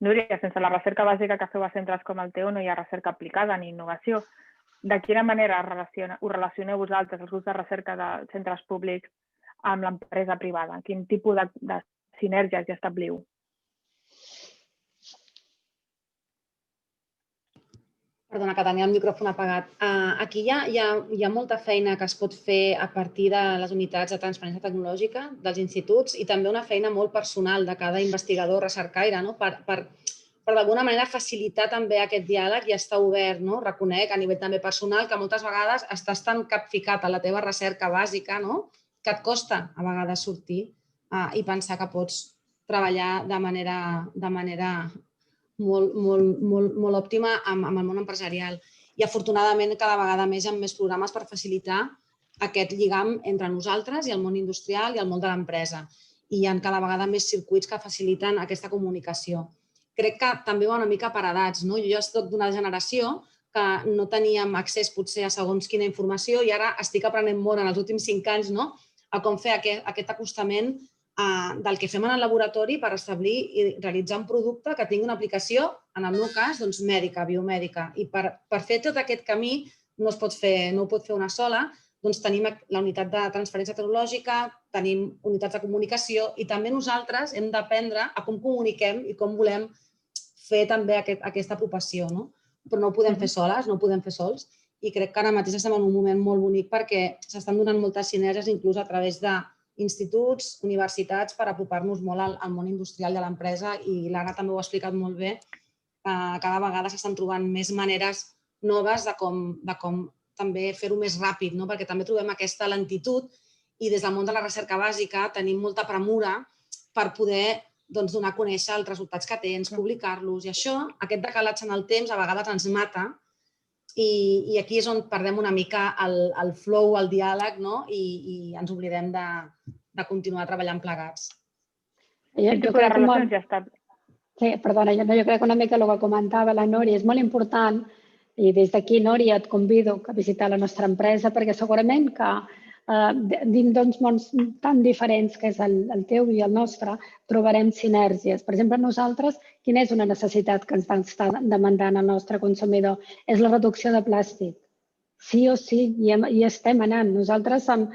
Núria, sense la recerca bàsica que feu a centres com el teu no hi ha recerca aplicada ni innovació. De quina manera ho relacioneu vosaltres, els grups de recerca de centres públics, amb l'empresa privada? Quin tipus de sinergies hi establiu? Perdona, que tenia el micròfon apagat. Aquí hi ha molta feina que es pot fer a partir de les unitats de transferència tecnològica dels instituts i també una feina molt personal de cada investigador recercaire per d'alguna manera facilitar també aquest diàleg i estar obert. Reconec a nivell també personal que moltes vegades estàs tan capficat a la teva recerca bàsica que et costa a vegades sortir i pensar que pots treballar de manera molt òptima amb el món empresarial. I afortunadament cada vegada més hi ha més programes per facilitar aquest lligam entre nosaltres i el món industrial i el món de l'empresa. I hi ha cada vegada més circuits que faciliten aquesta comunicació. Crec que també va una mica per edats. Jo soc d'una generació que no teníem accés potser a segons quina informació i ara estic aprenent molt en els últims 5 anys a com fer aquest acostament del que fem en el laboratori per establir i realitzar un producte que tingui una aplicació, en el meu cas, mèdica, biomèdica. I per fer tot aquest camí no ho pot fer una sola, doncs tenim la unitat de transferència tecnològica, tenim unitats de comunicació i també nosaltres hem d'aprendre a com comuniquem i com volem fer també aquesta apropació, no? Però no ho podem fer soles, no ho podem fer sols i crec que ara mateix estem en un moment molt bonic perquè s'estan donant moltes sinergies inclús a través d'instituts, universitats per apropar-nos molt al món industrial de l'empresa i l'Anna també ho ha explicat molt bé, cada vegada s'estan trobant més maneres noves de com també fer-ho més ràpid, perquè també trobem aquesta lentitud i des del món de la recerca bàsica tenim molta premura per poder donar a conèixer els resultats que tens, publicar-los i això, aquest decalatge en el temps a vegades ens mata i aquí és on perdem una mica el flow, el diàleg i ens oblidem de continuar treballant plegats. Quin tipus de relacions ja està? Sí, perdona, jo crec que una mica el que comentava la Núria és molt important i des d'aquí, Núria, et convido a visitar la nostra empresa perquè segurament que dins d'uns mons tan diferents que és el teu i el nostre, trobarem sinergies. Per exemple, nosaltres, quina és una necessitat que ens està demandant el nostre consumidor? És la reducció de plàstic. Sí o sí, hi estem anant. Nosaltres, amb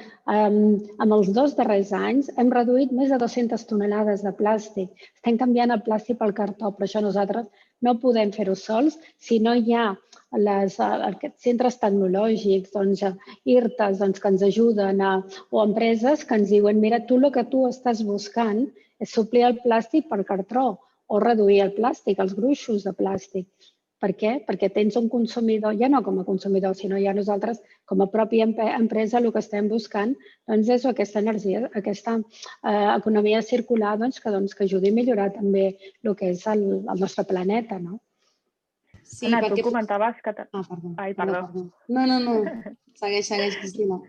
els 2 darrers anys, hem reduït més de 200 tonelades de plàstic. Estem canviant el plàstic pel cartó, però això nosaltres no podem fer-ho sols si no hi ha aquests centres tecnològics, IRTAs que ens ajuden o empreses que ens diuen mira, el que tu estàs buscant és suplir el plàstic per cartró o reduir el plàstic, els gruixos de plàstic. Per què? Perquè tens un consumidor, ja no com a consumidor, sinó ja nosaltres com a pròpia empresa el que estem buscant és aquesta energia, aquesta economia circular que ajudi a millorar també el que és el nostre planeta. Anna, tu comentaves que... Ai, perdó. No. Segueix, Cristina.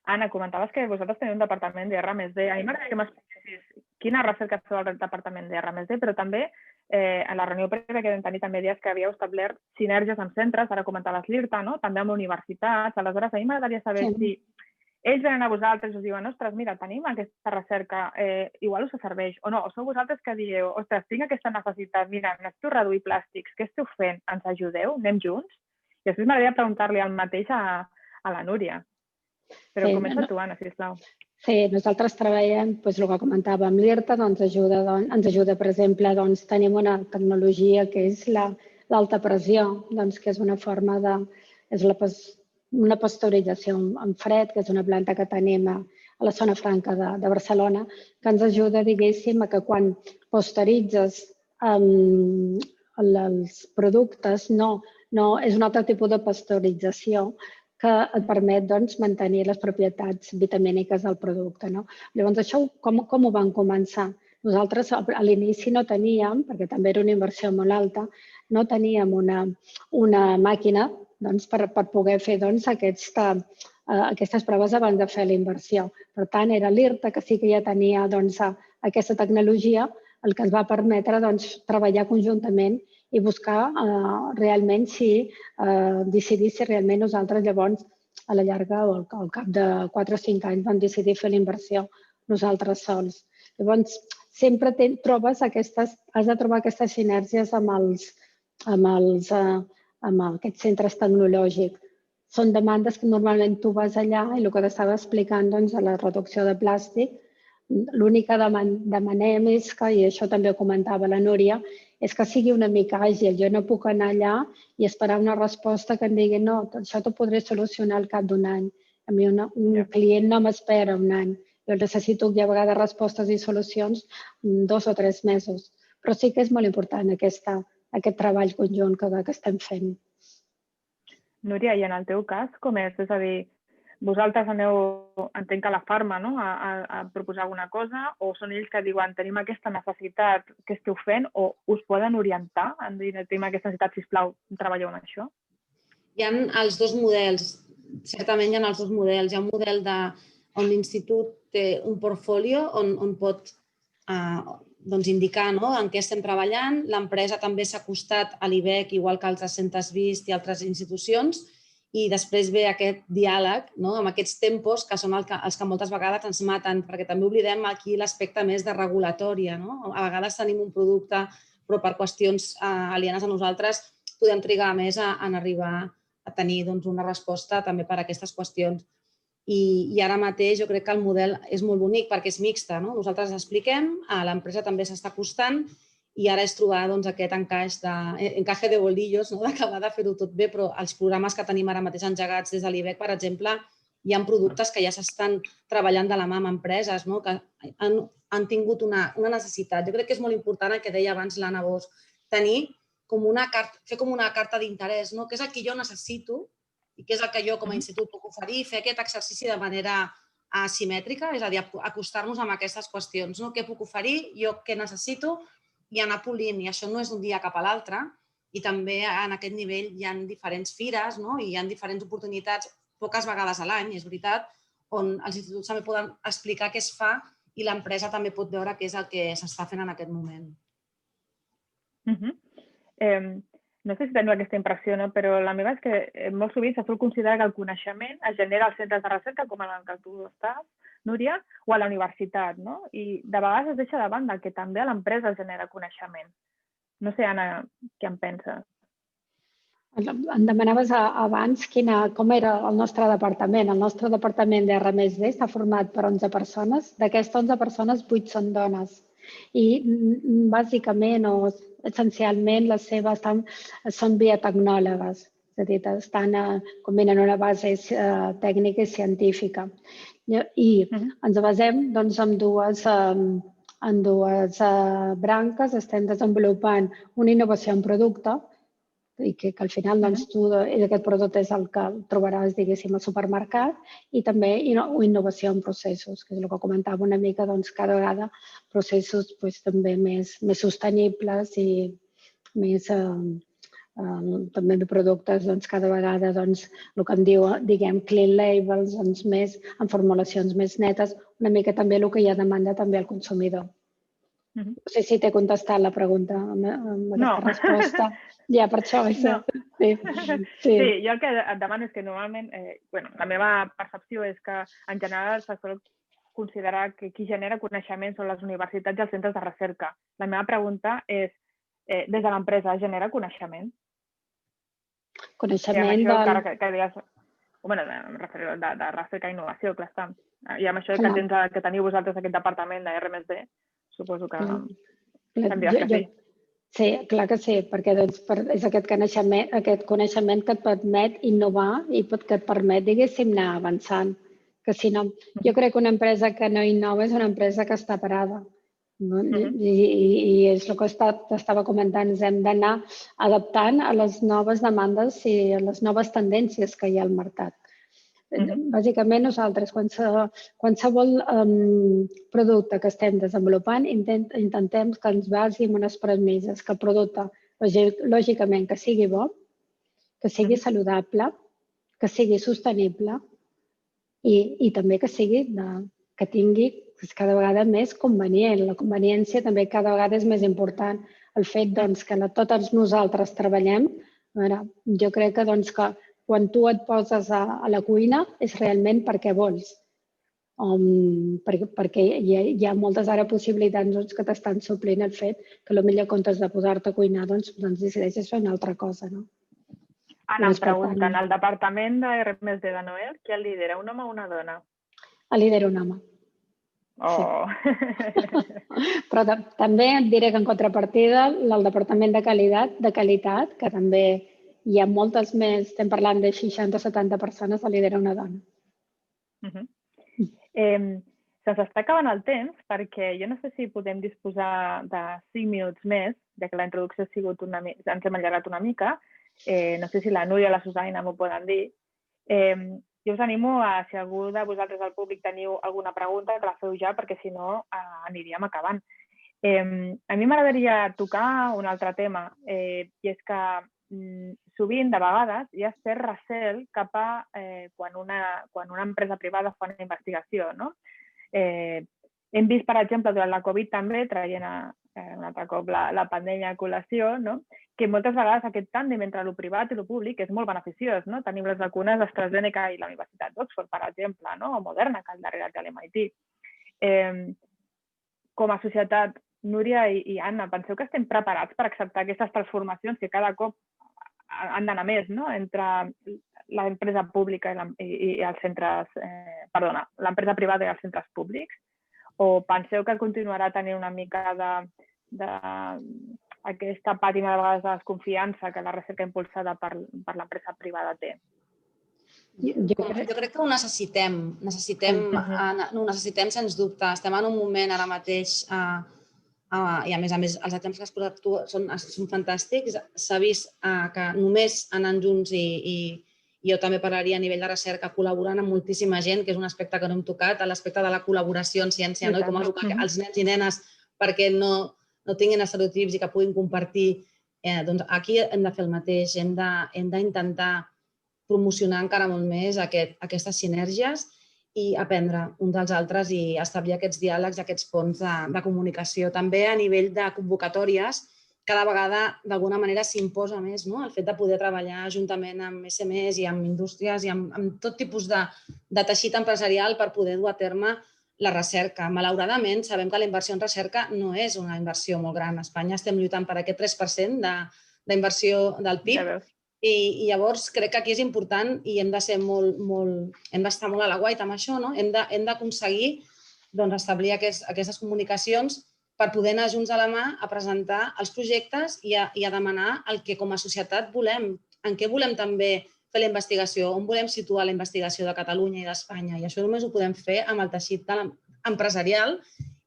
Anna, comentaves que vosaltres teniu un departament de R+D. A mi m'agradaria que m'expliquessis quina recerca feu al departament de R+D, però també en la reunió prèvia que vam tenir també dies que havíeu establert sinergies amb centres, ara comentaves l'IRTA, també amb universitats. Aleshores, a mi m'agradaria saber si ells venen a vosaltres i us diuen ostres, mira, tenim aquesta recerca, igual us serveix, o no, o sou vosaltres que dieu, ostres, tinc aquesta necessitat, mira, necessito reduir plàstics, què esteu fent? Ens ajudeu? Anem junts? I després m'agradaria preguntar-li el mateix a la Núria. Però comença tu, Anna, sisplau. Sí, nosaltres treballem, el que comentava amb l'IRTA, ens ajuda, per exemple, tenim una tecnologia que és l'alta pressió, que és una forma de... una pasteurització en fred, que és una planta que tenim a la zona franca de Barcelona, que ens ajuda, diguéssim, a que quan pasteuritzes els productes, és un altre tipus de pasteurització que et permet mantenir les propietats vitamíniques del producte. Llavors, això com ho van començar? Nosaltres a l'inici no teníem, perquè també era una inversió molt alta, no teníem una màquina per poder fer aquestes proves abans de fer la inversió. Per tant, era l'IRTA, que sí que ja tenia aquesta tecnologia, el que ens va permetre treballar conjuntament i buscar realment decidir si realment nosaltres llavors a la llarga o al cap de 4 o 5 anys vam decidir fer la inversió nosaltres sols. Llavors, sempre has de trobar aquestes sinergies amb aquests centres tecnològics. Són demandes que normalment tu vas allà i el que t'estava explicant a la reducció de plàstic, l'únic que demanem és que, i això també ho comentava la Núria, és que sigui una mica àgil. Jo no puc anar allà i esperar una resposta que em digui no, això t'ho podré solucionar al cap d'un any. A mi un client no m'espera un any. Jo necessito a vegades respostes i solucions en 2 o 3 mesos. Però sí que és molt important aquest treball conjunt que estem fent. Núria, i en el teu cas, com és? És a dir, vosaltres aneu, entenc que a la farma, a proposar alguna cosa, o són ells que diuen tenim aquesta necessitat, què esteu fent, o us poden orientar en dir tenim aquesta necessitat, sisplau, treballeu en això? Hi ha els 2 models, certament hi ha els 2 models. Hi ha un model on l'institut té un portfolio on pot indicar en què estem treballant. L'empresa també s'ha acostat a l'IBEC, igual que altres centres VIST i altres institucions, i després ve aquest diàleg, no? Amb aquests tempos que són els que moltes vegades ens maten, perquè també oblidem aquí l'aspecte més de regulatòria. No? A vegades tenim un producte, però per qüestions alienes a nosaltres podem trigar més en arribar a tenir una resposta també per a aquestes qüestions. I ara mateix jo crec que el model és molt bonic perquè és mixta. No? Nosaltres expliquem, l'empresa també s'està acostant i ara és trobar aquest encaje de bolillos, d'acabar de fer-ho tot bé, però els programes que tenim ara mateix engegats des de l'IBEC, per exemple, hi ha productes que ja s'estan treballant de la mà amb empreses que han tingut una necessitat. Jo crec que és molt important el que deia abans l'Anna Bosch, fer com una carta d'interès, què és el que jo necessito i què és el que jo com a institut puc oferir, fer aquest exercici de manera asimètrica, és a dir, acostar-nos amb aquestes qüestions. Què puc oferir, jo què necessito, i anar polint, i això no és d'un dia cap a l'altre, i també en aquest nivell hi ha diferents fires i hi ha diferents oportunitats, poques vegades a l'any, és veritat, on els instituts també poden explicar què es fa i l'empresa també pot veure què és el que s'està fent en aquest moment. No sé si teniu aquesta impressió, però la meva és que molt sovint se sol considerar que el coneixement es genera als centres de recerca, com en el que tu estàs, Núria, o a la universitat, i de vegades es deixa de banda que també a l'empresa es genera coneixement. No sé, Anna, què en penses? Em demanaves abans com era el nostre departament. El nostre departament d'R+D està format per 11 persones. D'aquestes 11 persones, 8 són dones. I bàsicament o essencialment les seves són biotecnòlogues, és a dir, combinen una base tècnica i científica. I ens basem en dues branques. Estem desenvolupant una innovació en producte i que al final aquest producte és el que trobaràs, diguéssim, al supermercat, i també innovació en processos, que és el que comentava una mica, cada vegada processos també més sostenibles i més també de productes cada vegada el que en diguem clean labels, amb formulacions més netes, una mica també el que hi ha demanda també al consumidor. No sé si t'he contestat la pregunta amb aquesta resposta. Ja, per això. Sí, jo el que et demano és que normalment, la meva percepció és que en general se sol considerar que qui genera coneixement són les universitats i els centres de recerca. La meva pregunta és, des de l'empresa genera coneixement? Coneixement de recerca i innovació, clar està. I amb això que teniu vosaltres aquest departament de R+D, suposo que tindràs que fer. Sí, clar que sí, perquè és aquest coneixement que et permet innovar i que et permet, diguéssim, anar avançant. Que si no, jo crec que una empresa que no innova és una empresa que està parada. I és el que t'estava comentant, ens hem d'anar adaptant a les noves demandes i a les noves tendències que hi ha al mercat. Bàsicament, nosaltres, qualsevol producte que estem desenvolupant, intentem que ens basi en unes premisses, que el producte, lògicament, que sigui bo, que sigui saludable, que sigui sostenible i també que tingui cada vegada més convenient. La conveniència també cada vegada és més important. El fet que tots nosaltres treballem, jo crec que quan tu et poses a la cuina és realment perquè vols. Perquè hi ha moltes ara possibilitats que t'estan suplint el fet que potser en comptes de posar-te a cuinar decideixes fer una altra cosa. Anna, em pregunten, el departament de R+D de Noel, qui el lidera, un home o una dona? El lidera un home. Oh! Però també et diré que en contrapartida el departament de qualitat, que també hi ha moltes més, estem parlant de 60 o 70 persones, el lidera una dona. Se'ns està acabant el temps perquè jo no sé si podem disposar de 5 minuts més, ja que la introducció ha sigut ens hem allargat una mica. No sé si la Núria o la Susanna m'ho poden dir. Jo us animo si algú de vosaltres al públic teniu alguna pregunta, que la feu ja, perquè si no aniríem acabant. A mi m'agradaria tocar un altre tema, i és que sovint, de vegades, hi ha cert recel cap a quan una empresa privada fa una investigació. Hem vist, per exemple, durant la Covid també, traient un altre cop la pandèmia a col·lació, que moltes vegades aquest tàndem entre el privat i el públic és molt beneficiós. Tenim les vacunes d'AstraZeneca i la Universitat d'Oxford, per exemple, o Moderna, que al darrere té l'MIT. Com a societat, Núria i Anna, penseu que estem preparats per acceptar aquestes transformacions que cada cop han d'anar més entre l'empresa pública i els centres, perdona, l'empresa privada i els centres públics? O penseu que continuarà tenint una mica d'aquesta pàtina de vegades de desconfiança que la recerca impulsada per l'empresa privada té? Jo crec que ho necessitem. Ho necessitem, sens dubte. Estem en un moment ara mateix, i a més, els exemples que has posat tu són fantàstics. S'ha vist que només anant junts, i jo també parlaria a nivell de recerca, col·laborant amb moltíssima gent, que és un aspecte que no hem tocat, l'aspecte de la col·laboració en ciència, i com educar els nens i nenes perquè no tinguin estereotips i que puguin compartir. Aquí hem de fer el mateix, hem d'intentar promocionar encara molt més aquestes sinergies i aprendre uns dels altres i establir aquests diàlegs, aquests ponts de comunicació. També a nivell de convocatòries, cada vegada d'alguna manera s'imposa més el fet de poder treballar juntament amb SMEs i amb indústries i amb tot tipus de teixit empresarial per poder dur a terme la recerca. Malauradament, sabem que la inversió en recerca no és una inversió molt gran. A Espanya estem lluitant per aquest 3% d'inversió del PIB. I llavors crec que aquí és important i hem d'estar molt a l'aguait amb això. Hem d'aconseguir establir aquestes comunicacions per poder anar junts a la mà a presentar els projectes i a demanar el que com a societat volem, en què volem també fer la investigació, on volem situar la investigació de Catalunya i d'Espanya. I això només ho podem fer amb el teixit empresarial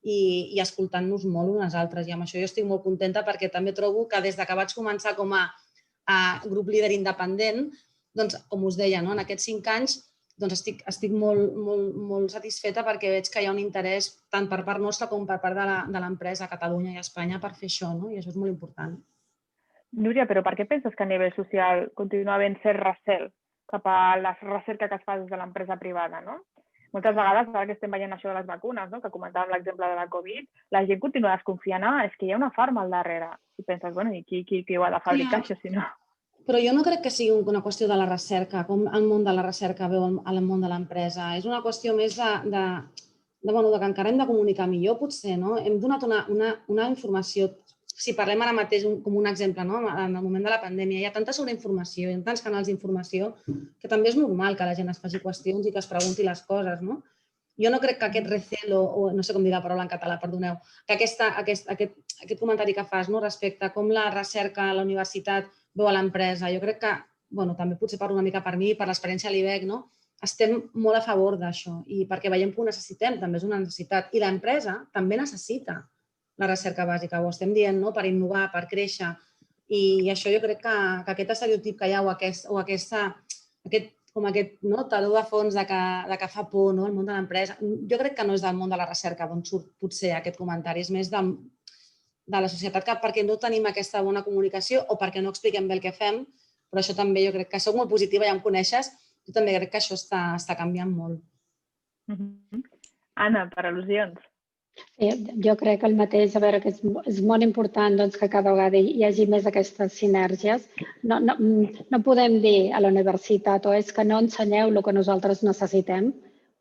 i escoltant-nos molt unes altres. I amb això jo estic molt contenta perquè també trobo que des que vaig començar com a grup líder independent, com us deia, en aquests 5 anys estic molt satisfeta perquè veig que hi ha un interès tant per part nostra com per part de l'empresa a Catalunya i a Espanya per fer això, i això és molt important. Núria, però per què penses que a nivell social continua havent cert recel cap a la recerca que es fa des de l'empresa privada? Moltes vegades, ara que estem veient això de les vacunes, que comentàvem l'exemple de la Covid, la gent continua desconfiant, és que hi ha una farma al darrere. I penses, i qui ho ha de fabricar, això, si no? Però jo no crec que sigui una qüestió de la recerca, com el món de la recerca veu el món de l'empresa. És una qüestió més de que encara hem de comunicar millor, potser. Hem donat una informació. Si parlem ara mateix com un exemple, en el moment de la pandèmia, hi ha tanta sobreinformació, hi ha tants canals d'informació que també és normal que la gent es faci qüestions i que es pregunti les coses. Jo no crec que aquest recelo, o no sé com dir la paraula en català, perdoneu, que aquest comentari que fas respecte a com la recerca a la universitat veu a l'empresa, jo crec que, també potser parlo una mica per mi, per l'experiència a l'IBEC, estem molt a favor d'això i perquè veiem que ho necessitem, també és una necessitat. I l'empresa també necessita la recerca bàsica, ho estem dient, per innovar, per créixer. I això jo crec que aquest estereotip que hi ha o aquest taló de fons de que fa por el món de l'empresa, jo crec que no és del món de la recerca on surt potser aquest comentari, és més de la societat perquè no tenim aquesta bona comunicació o perquè no expliquem bé el que fem, però això també jo crec que soc molt positiva, ja em coneixes, jo també crec que això està canviant molt. Anna, per al·lusions. Jo crec el mateix, a veure, que és molt important que cada vegada hi hagi més aquestes sinergies. No podem dir a la universitat és que no ensenyeu el que nosaltres necessitem,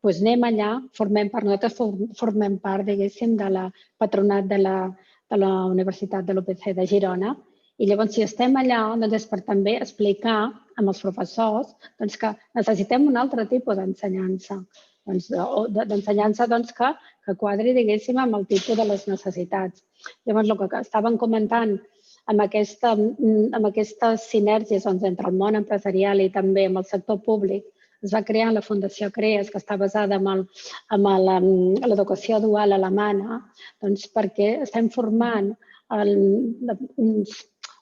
doncs anem allà, nosaltres formem part, diguéssim, de la patronat de la Universitat de l'UPC de Girona i llavors si estem allà és per també explicar amb els professors que necessitem un altre tipus d'ensenyança. D'ensenyança que quadri, diguéssim, amb el tipus de les necessitats. Llavors, el que estàvem comentant amb aquestes sinergies entre el món empresarial i també amb el sector públic, es va crear la Fundació CREAS, que està basada en l'educació dual alemana, perquè estem formant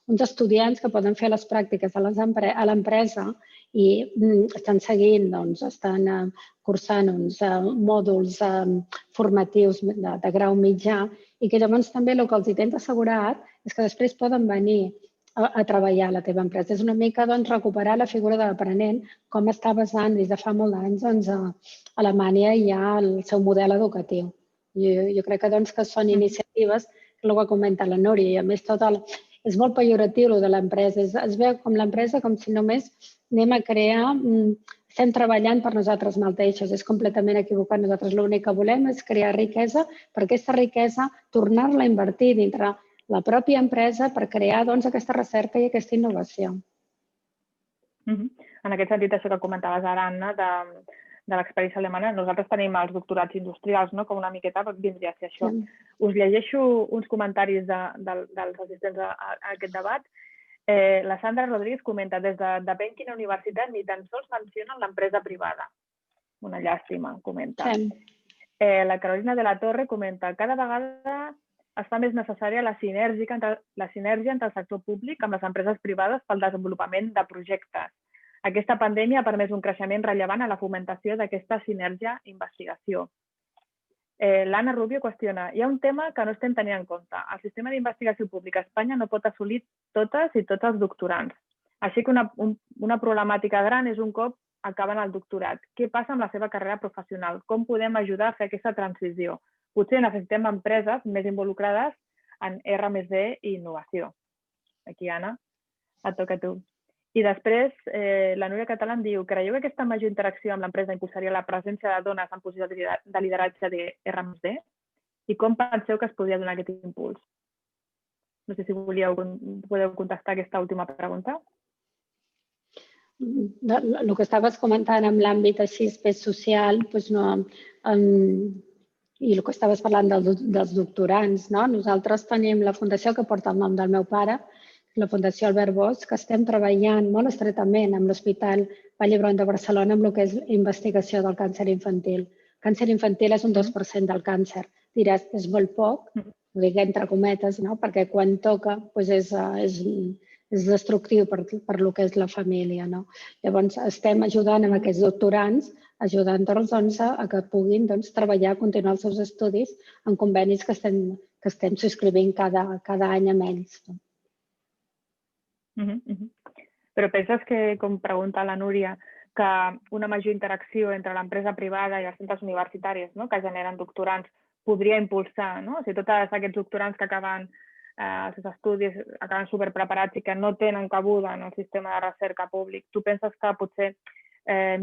uns estudiants que poden fer les pràctiques a l'empresa i estan seguint, estan cursant uns mòduls formatius de grau mitjà i que llavors també el que els intenta assegurar és que després poden venir a treballar a la teva empresa. És una mica recuperar la figura de l'aprenent, com està basant des de fa molts anys a Alemanya i ha el seu model educatiu. Jo crec que són iniciatives el que comenta la Núria, i a més és molt pejoratiu el de l'empresa. Es veu com l'empresa com si només anem a crear, estem treballant per nosaltres mateixos. És completament equivocat. Nosaltres l'únic que volem és crear riquesa, per aquesta riquesa tornar-la a invertir dintre la pròpia empresa per crear aquesta recerca i aquesta innovació. En aquest sentit, això que comentaves ara, Anna, de l'experiència alemana, nosaltres tenim els doctorats industrials, com una miqueta vindria a ser això. Us llegeixo uns comentaris dels assistents a aquest debat. La Sandra Rodríguez comenta, des de depèn quina universitat, ni tan sols mencionen l'empresa privada. Una llàstima, comenta. La Carolina de la Torre comenta, cada vegada es fa més necessària la sinergia entre el sector públic amb les empreses privades pel desenvolupament de projectes. Aquesta pandèmia ha permès un creixement rellevant a la fomentació d'aquesta sinergia i investigació. L'Anna Rubio qüestiona, hi ha un tema que no estem tenint en compte. El sistema d'investigació pública a Espanya no pot assolir totes i tots els doctorants. Així que una problemàtica gran és un cop acaben el doctorat. Què passa amb la seva carrera professional? Com podem ajudar a fer aquesta transició? Potser necessitem empreses més involucrades en R+D i innovació. Aquí, Anna, et toca a tu. I després, la Núria Catalán diu, creieu que aquesta major interacció amb l'empresa impulsaria la presència de dones en posició de lideratge de R+D? I com penseu que es podria donar aquest impuls? No sé si podeu contestar aquesta última pregunta. El que estaves comentant amb l'àmbit així més social, i el que estaves parlant dels doctorants, nosaltres tenim la fundació que porta el nom del meu pare, la Fundació Albert Bosch, que estem treballant molt estretament amb l'Hospital Vall d'Hebron de Barcelona amb el que és investigació del càncer infantil. El càncer infantil és un 2% del càncer. Diràs, és molt poc, ho dic entre cometes, perquè quan toca és destructiu per el que és la família. Llavors, estem ajudant amb aquests doctorants, ajudant-los a que puguin treballar, continuar els seus estudis en convenis que estem subscrivint cada any amb ells. Però penses que, com pregunta la Núria, que una major interacció entre l'empresa privada i els centres universitaris que generen doctorants podria impulsar, o sigui, tots aquests doctorants que acaben els seus estudis, acaben superpreparats i que no tenen cabuda en el sistema de recerca públic. Tu penses que potser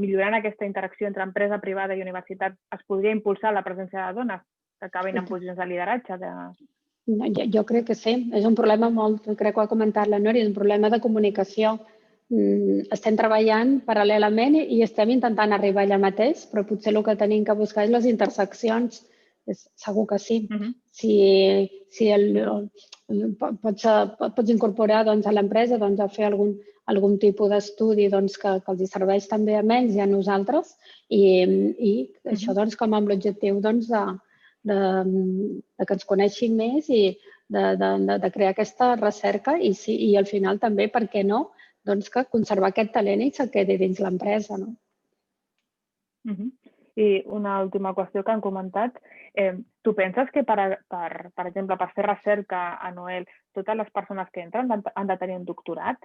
millorant aquesta interacció entre empresa privada i universitat es podria impulsar la presència de dones que acabin en posicions de lideratge? Jo crec que sí. És un problema crec que ho ha comentat la Núria, és un problema de comunicació. Estem treballant paral·lelament i estem intentant arribar allà mateix, però potser el que tenim que buscar és les interseccions. Segur que sí. Si pots incorporar a l'empresa a fer algun tipus d'estudi que els serveix també a ells i a nosaltres i això com amb l'objectiu que ens coneixin més i de crear aquesta recerca i al final també, per què no, que conservar aquest talent i se quedi dins l'empresa. I una última qüestió que han comentat. Tu penses que, per exemple, per fer recerca a Noel, totes les persones que entren han de tenir un doctorat?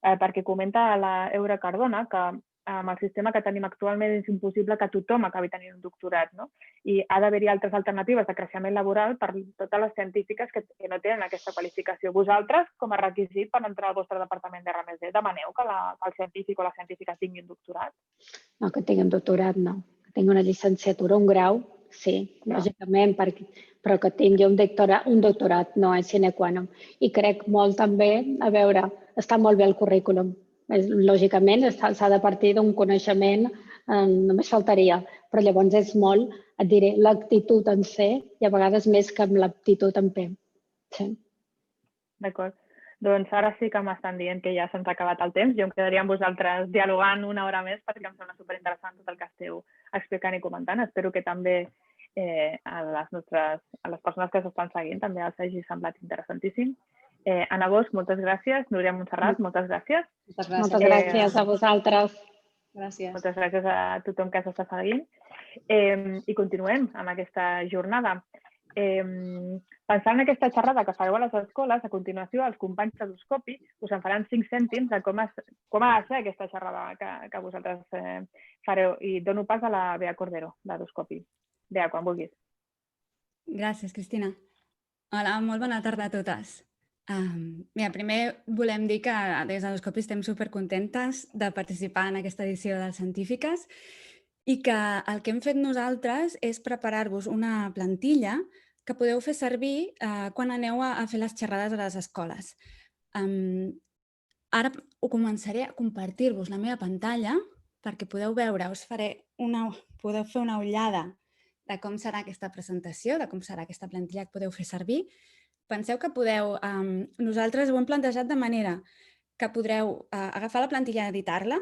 Perquè comenta la Eura Cardona que amb el sistema que tenim actualment és impossible que tothom acabi tenint un doctorat, i ha d'haver-hi altres alternatives de creixement laboral per totes les científiques que no tenen aquesta qualificació. Vosaltres, com a requisit per entrar al vostre departament de R+D, demaneu que el científic o la científica tingui un doctorat? No, que tingui un doctorat, no. Que tingui una llicenciatura, un grau, sí, lògicament, però que tingui un doctorat no és sine qua non. I crec molt també, a veure, està molt bé el currículum. Lògicament, s'ha de partir d'un coneixement, només faltaria, però llavors és molt, et diré, l'actitud en C i a vegades més que amb l'aptitud en P. Sí. D'acord. Doncs ara sí que m'estan dient que ja se'ns ha acabat el temps. Jo em quedaria amb vosaltres dialogant una hora més perquè em sembla superinteressant tot el que esteu explicant i comentant. Espero que també a les persones que s'estan seguint també els hagi semblat interessantíssim. Anna Bosch, moltes gràcies. Núria Montserrat, moltes gràcies. Moltes gràcies a vosaltres. Gràcies. Moltes gràcies a tothom que s'està seguint. I continuem amb aquesta jornada. Pensant en aquesta xerrada que fareu a les escoles, a continuació els companys d'Eduscopi us en faran 5 cèntims de com ha de ser aquesta xerrada que vosaltres fareu. I dono pas a la Bea Cordero, d'Eduscopi. Bea, quan vulguis. Gràcies, Cristina. Hola, molt bona tarda a totes. Mira, primer volem dir que des de l'Oscopi estem supercontentes de participar en aquesta edició de Científiques i que el que hem fet nosaltres és preparar-vos una plantilla que podeu fer servir quan aneu a fer les xerrades a les escoles. Ara ho començaré a compartir-vos la meva pantalla perquè podeu veure, podeu fer una ullada de com serà aquesta presentació, de com serà aquesta plantilla que podeu fer servir. Penseu que nosaltres ho hem plantejat de manera que podreu agafar la plantilla i editar-la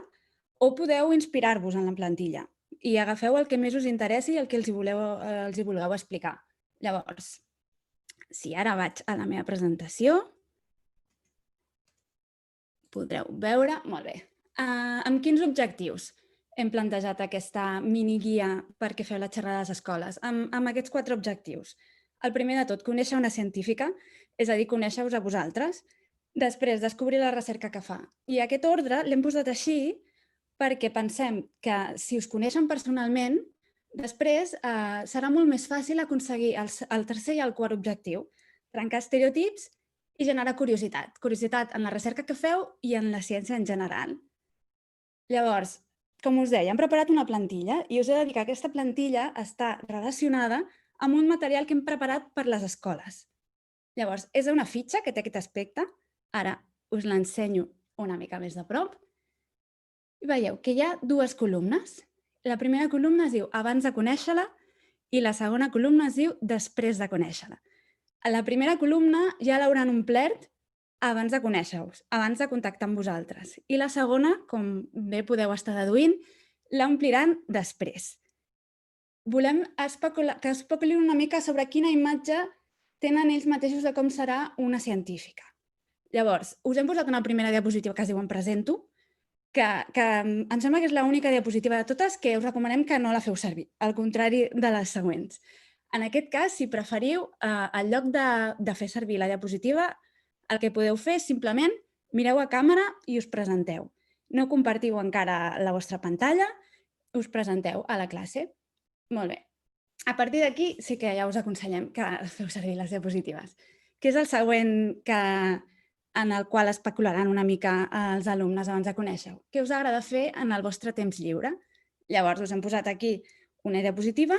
o podeu inspirar-vos en la plantilla i agafeu el que més us interessi i el que els hi vulgueu explicar. Llavors, si ara vaig a la meva presentació, podreu veure, molt bé, amb quins objectius hem plantejat aquesta miniguia perquè feu la xerrada a les escoles, amb aquests 4 objectius. El primer de tot, conèixer una científica, és a dir, conèixer-vos a vosaltres. Després, descobrir la recerca que fa. I aquest ordre l'hem posat així perquè pensem que si us coneixen personalment, després serà molt més fàcil aconseguir el tercer i el quart objectiu, trencar estereotips i generar curiositat. Curiositat en la recerca que feu i en la ciència en general. Llavors, com us deia, hem preparat una plantilla i us he de dir que aquesta plantilla està relacionada amb un material que hem preparat per les escoles. Llavors, és una fitxa que té aquest aspecte. Ara us l'ensenyo una mica més de prop. I veieu que hi ha 2 columnes. La primera columna es diu abans de conèixer-la i la segona columna es diu després de conèixer-la. A la primera columna ja l'hauran omplert abans de conèixer-vos, abans de contactar amb vosaltres. I la segona, com bé podeu estar deduint, l'ompliran després. Volem que especulin una mica sobre quina imatge tenen ells mateixos de com serà una científica. Llavors, us hem posat una primera diapositiva que es diu Em presento, que em sembla que és l'única diapositiva de totes que us recomanem que no la feu servir, al contrari de les següents. En aquest cas, si preferiu, en lloc de fer servir la diapositiva, el que podeu fer és simplement mireu a càmera i us presenteu. No compartiu encara la vostra pantalla, us presenteu a la classe. Molt bé. A partir d'aquí sí que ja us aconsellem que feu servir les diapositives, que és el següent en el qual especularan una mica els alumnes abans de conèixer-ho. Què us agrada fer en el vostre temps lliure? Llavors us hem posat aquí una diapositiva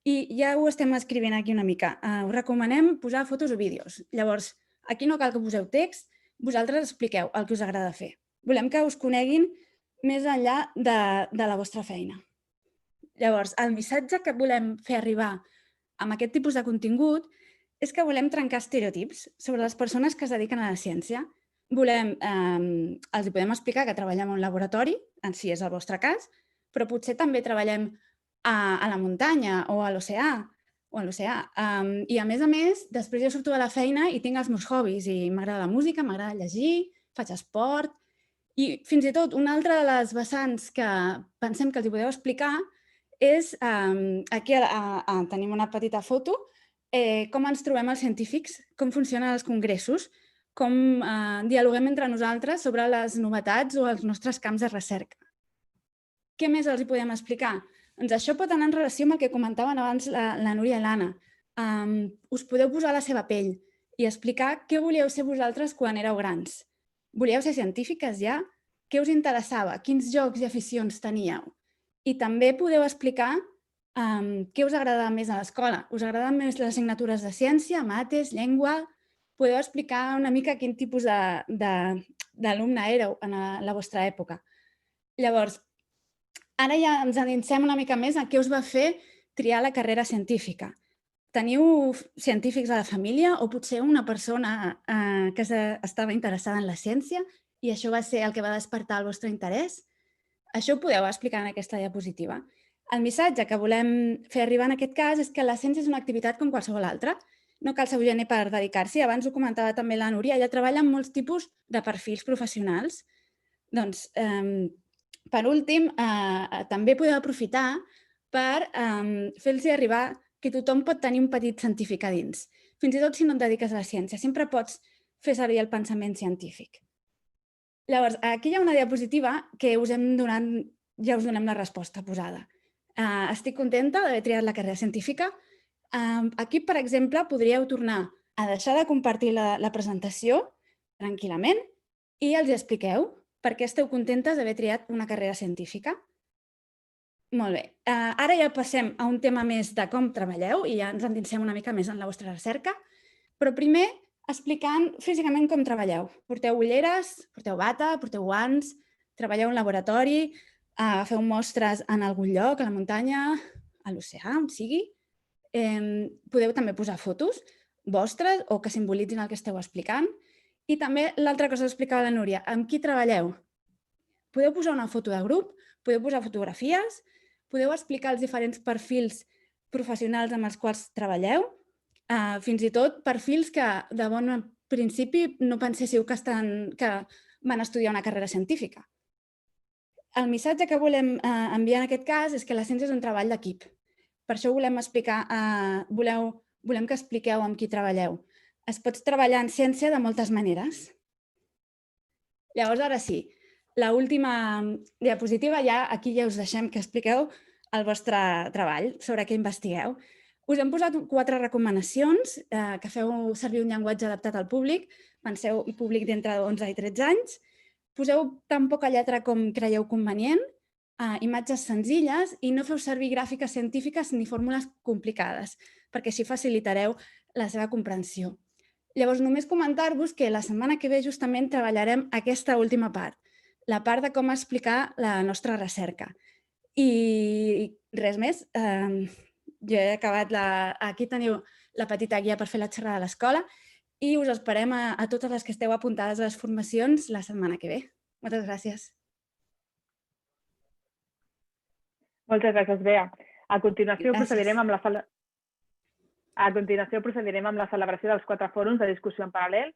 i ja ho estem escrivint aquí una mica. Us recomanem posar fotos o vídeos. Llavors, aquí no cal que poseu text, vosaltres expliqueu el que us agrada fer. Volem que us coneguin més enllà de la vostra feina. Llavors, el missatge que volem fer arribar amb aquest tipus de contingut és que volem trencar estereotips sobre les persones que es dediquen a la ciència. Els podem explicar que treballem en un laboratori, si és el vostre cas, però potser també treballem a la muntanya o a l'oceà. I a més, després jo surto de la feina i tinc els meus hobbies i m'agrada la música, m'agrada llegir, faig esport i fins i tot una altra de les vessants que pensem que els hi podeu explicar és, aquí tenim una petita foto, com ens trobem els científics, com funcionen els congressos, com dialoguem entre nosaltres sobre les novetats o els nostres camps de recerca. Què més els hi podem explicar? Doncs això pot anar en relació amb el que comentaven abans la Núria i l'Anna. Us podeu posar a la seva pell i explicar què volíeu ser vosaltres quan éreu grans. Volíeu ser científiques ja? Què us interessava? Quins jocs i aficions teníeu? I també podeu explicar què us agradava més a l'escola. Us agradaven més les assignatures de ciència, mates, llengua? Podeu explicar una mica quin tipus d'alumne éreu en la vostra època. Llavors, ara ja ens endinsem una mica més a què us va fer triar la carrera científica. Teniu científics a la família o potser una persona que estava interessada en la ciència i això va ser el que va despertar el vostre interès? Això ho podeu explicar en aquesta diapositiva. El missatge que volem fer arribar en aquest cas és que la ciència és una activitat com qualsevol altra. No cal ser gener per dedicar-s'hi. Abans ho comentava també la Núria, ella treballa amb molts tipus de perfils professionals. Doncs, per últim, també podeu aprofitar per fer-los arribar que tothom pot tenir un petit científic a dins. Fins i tot si no et dediques a la ciència, sempre pots fer servir el pensament científic. Llavors, aquí hi ha una diapositiva que ja us donem la resposta posada. Estic contenta d'haver triat la carrera científica. Aquí, per exemple, podríeu tornar a deixar de compartir la presentació tranquil·lament i els expliqueu per què esteu contentes d'haver triat una carrera científica. Molt bé. Ara ja passem a un tema més de com treballeu i ja ens endinsem una mica més en la vostra recerca, però primer explicant físicament com treballeu. Porteu ulleres, porteu bata, porteu guants, treballeu en laboratori, feu mostres en algun lloc, a la muntanya, a l'oceà, on sigui. Podeu també posar fotos vostres o que simbolitzin el que esteu explicant. I també l'altra cosa que explicava la Núria, amb qui treballeu? Podeu posar una foto de grup, podeu posar fotografies, podeu explicar els diferents perfils professionals amb els quals treballeu, fins i tot perfils que de bon principi no penséssiu que van estudiar una carrera científica. El missatge que volem enviar en aquest cas és que la ciència és un treball d'equip. Per això volem que expliqueu amb qui treballeu. Es pot treballar en ciència de moltes maneres. Llavors, ara sí, l'última diapositiva, aquí ja us deixem que expliqueu el vostre treball, sobre què investigueu. Us hem posat 4 recomanacions, que feu servir un llenguatge adaptat al públic, penseu en públic d'entre 11 i 13 anys, poseu tan poca lletra com creieu convenient, imatges senzilles i no feu servir gràfiques científiques ni fórmules complicades, perquè així facilitareu la seva comprensió. Llavors, només comentar-vos que la setmana que ve justament treballarem aquesta última part, la part de com explicar la nostra recerca. I res més, jo he acabat, aquí teniu la petita guia per fer la xerrada a l'escola i us esperem a totes les que esteu apuntades a les formacions la setmana que ve. Moltes gràcies. Moltes gràcies, Bea. A continuació procedirem amb la celebració dels 4 fòrums de discussió en paral·lel.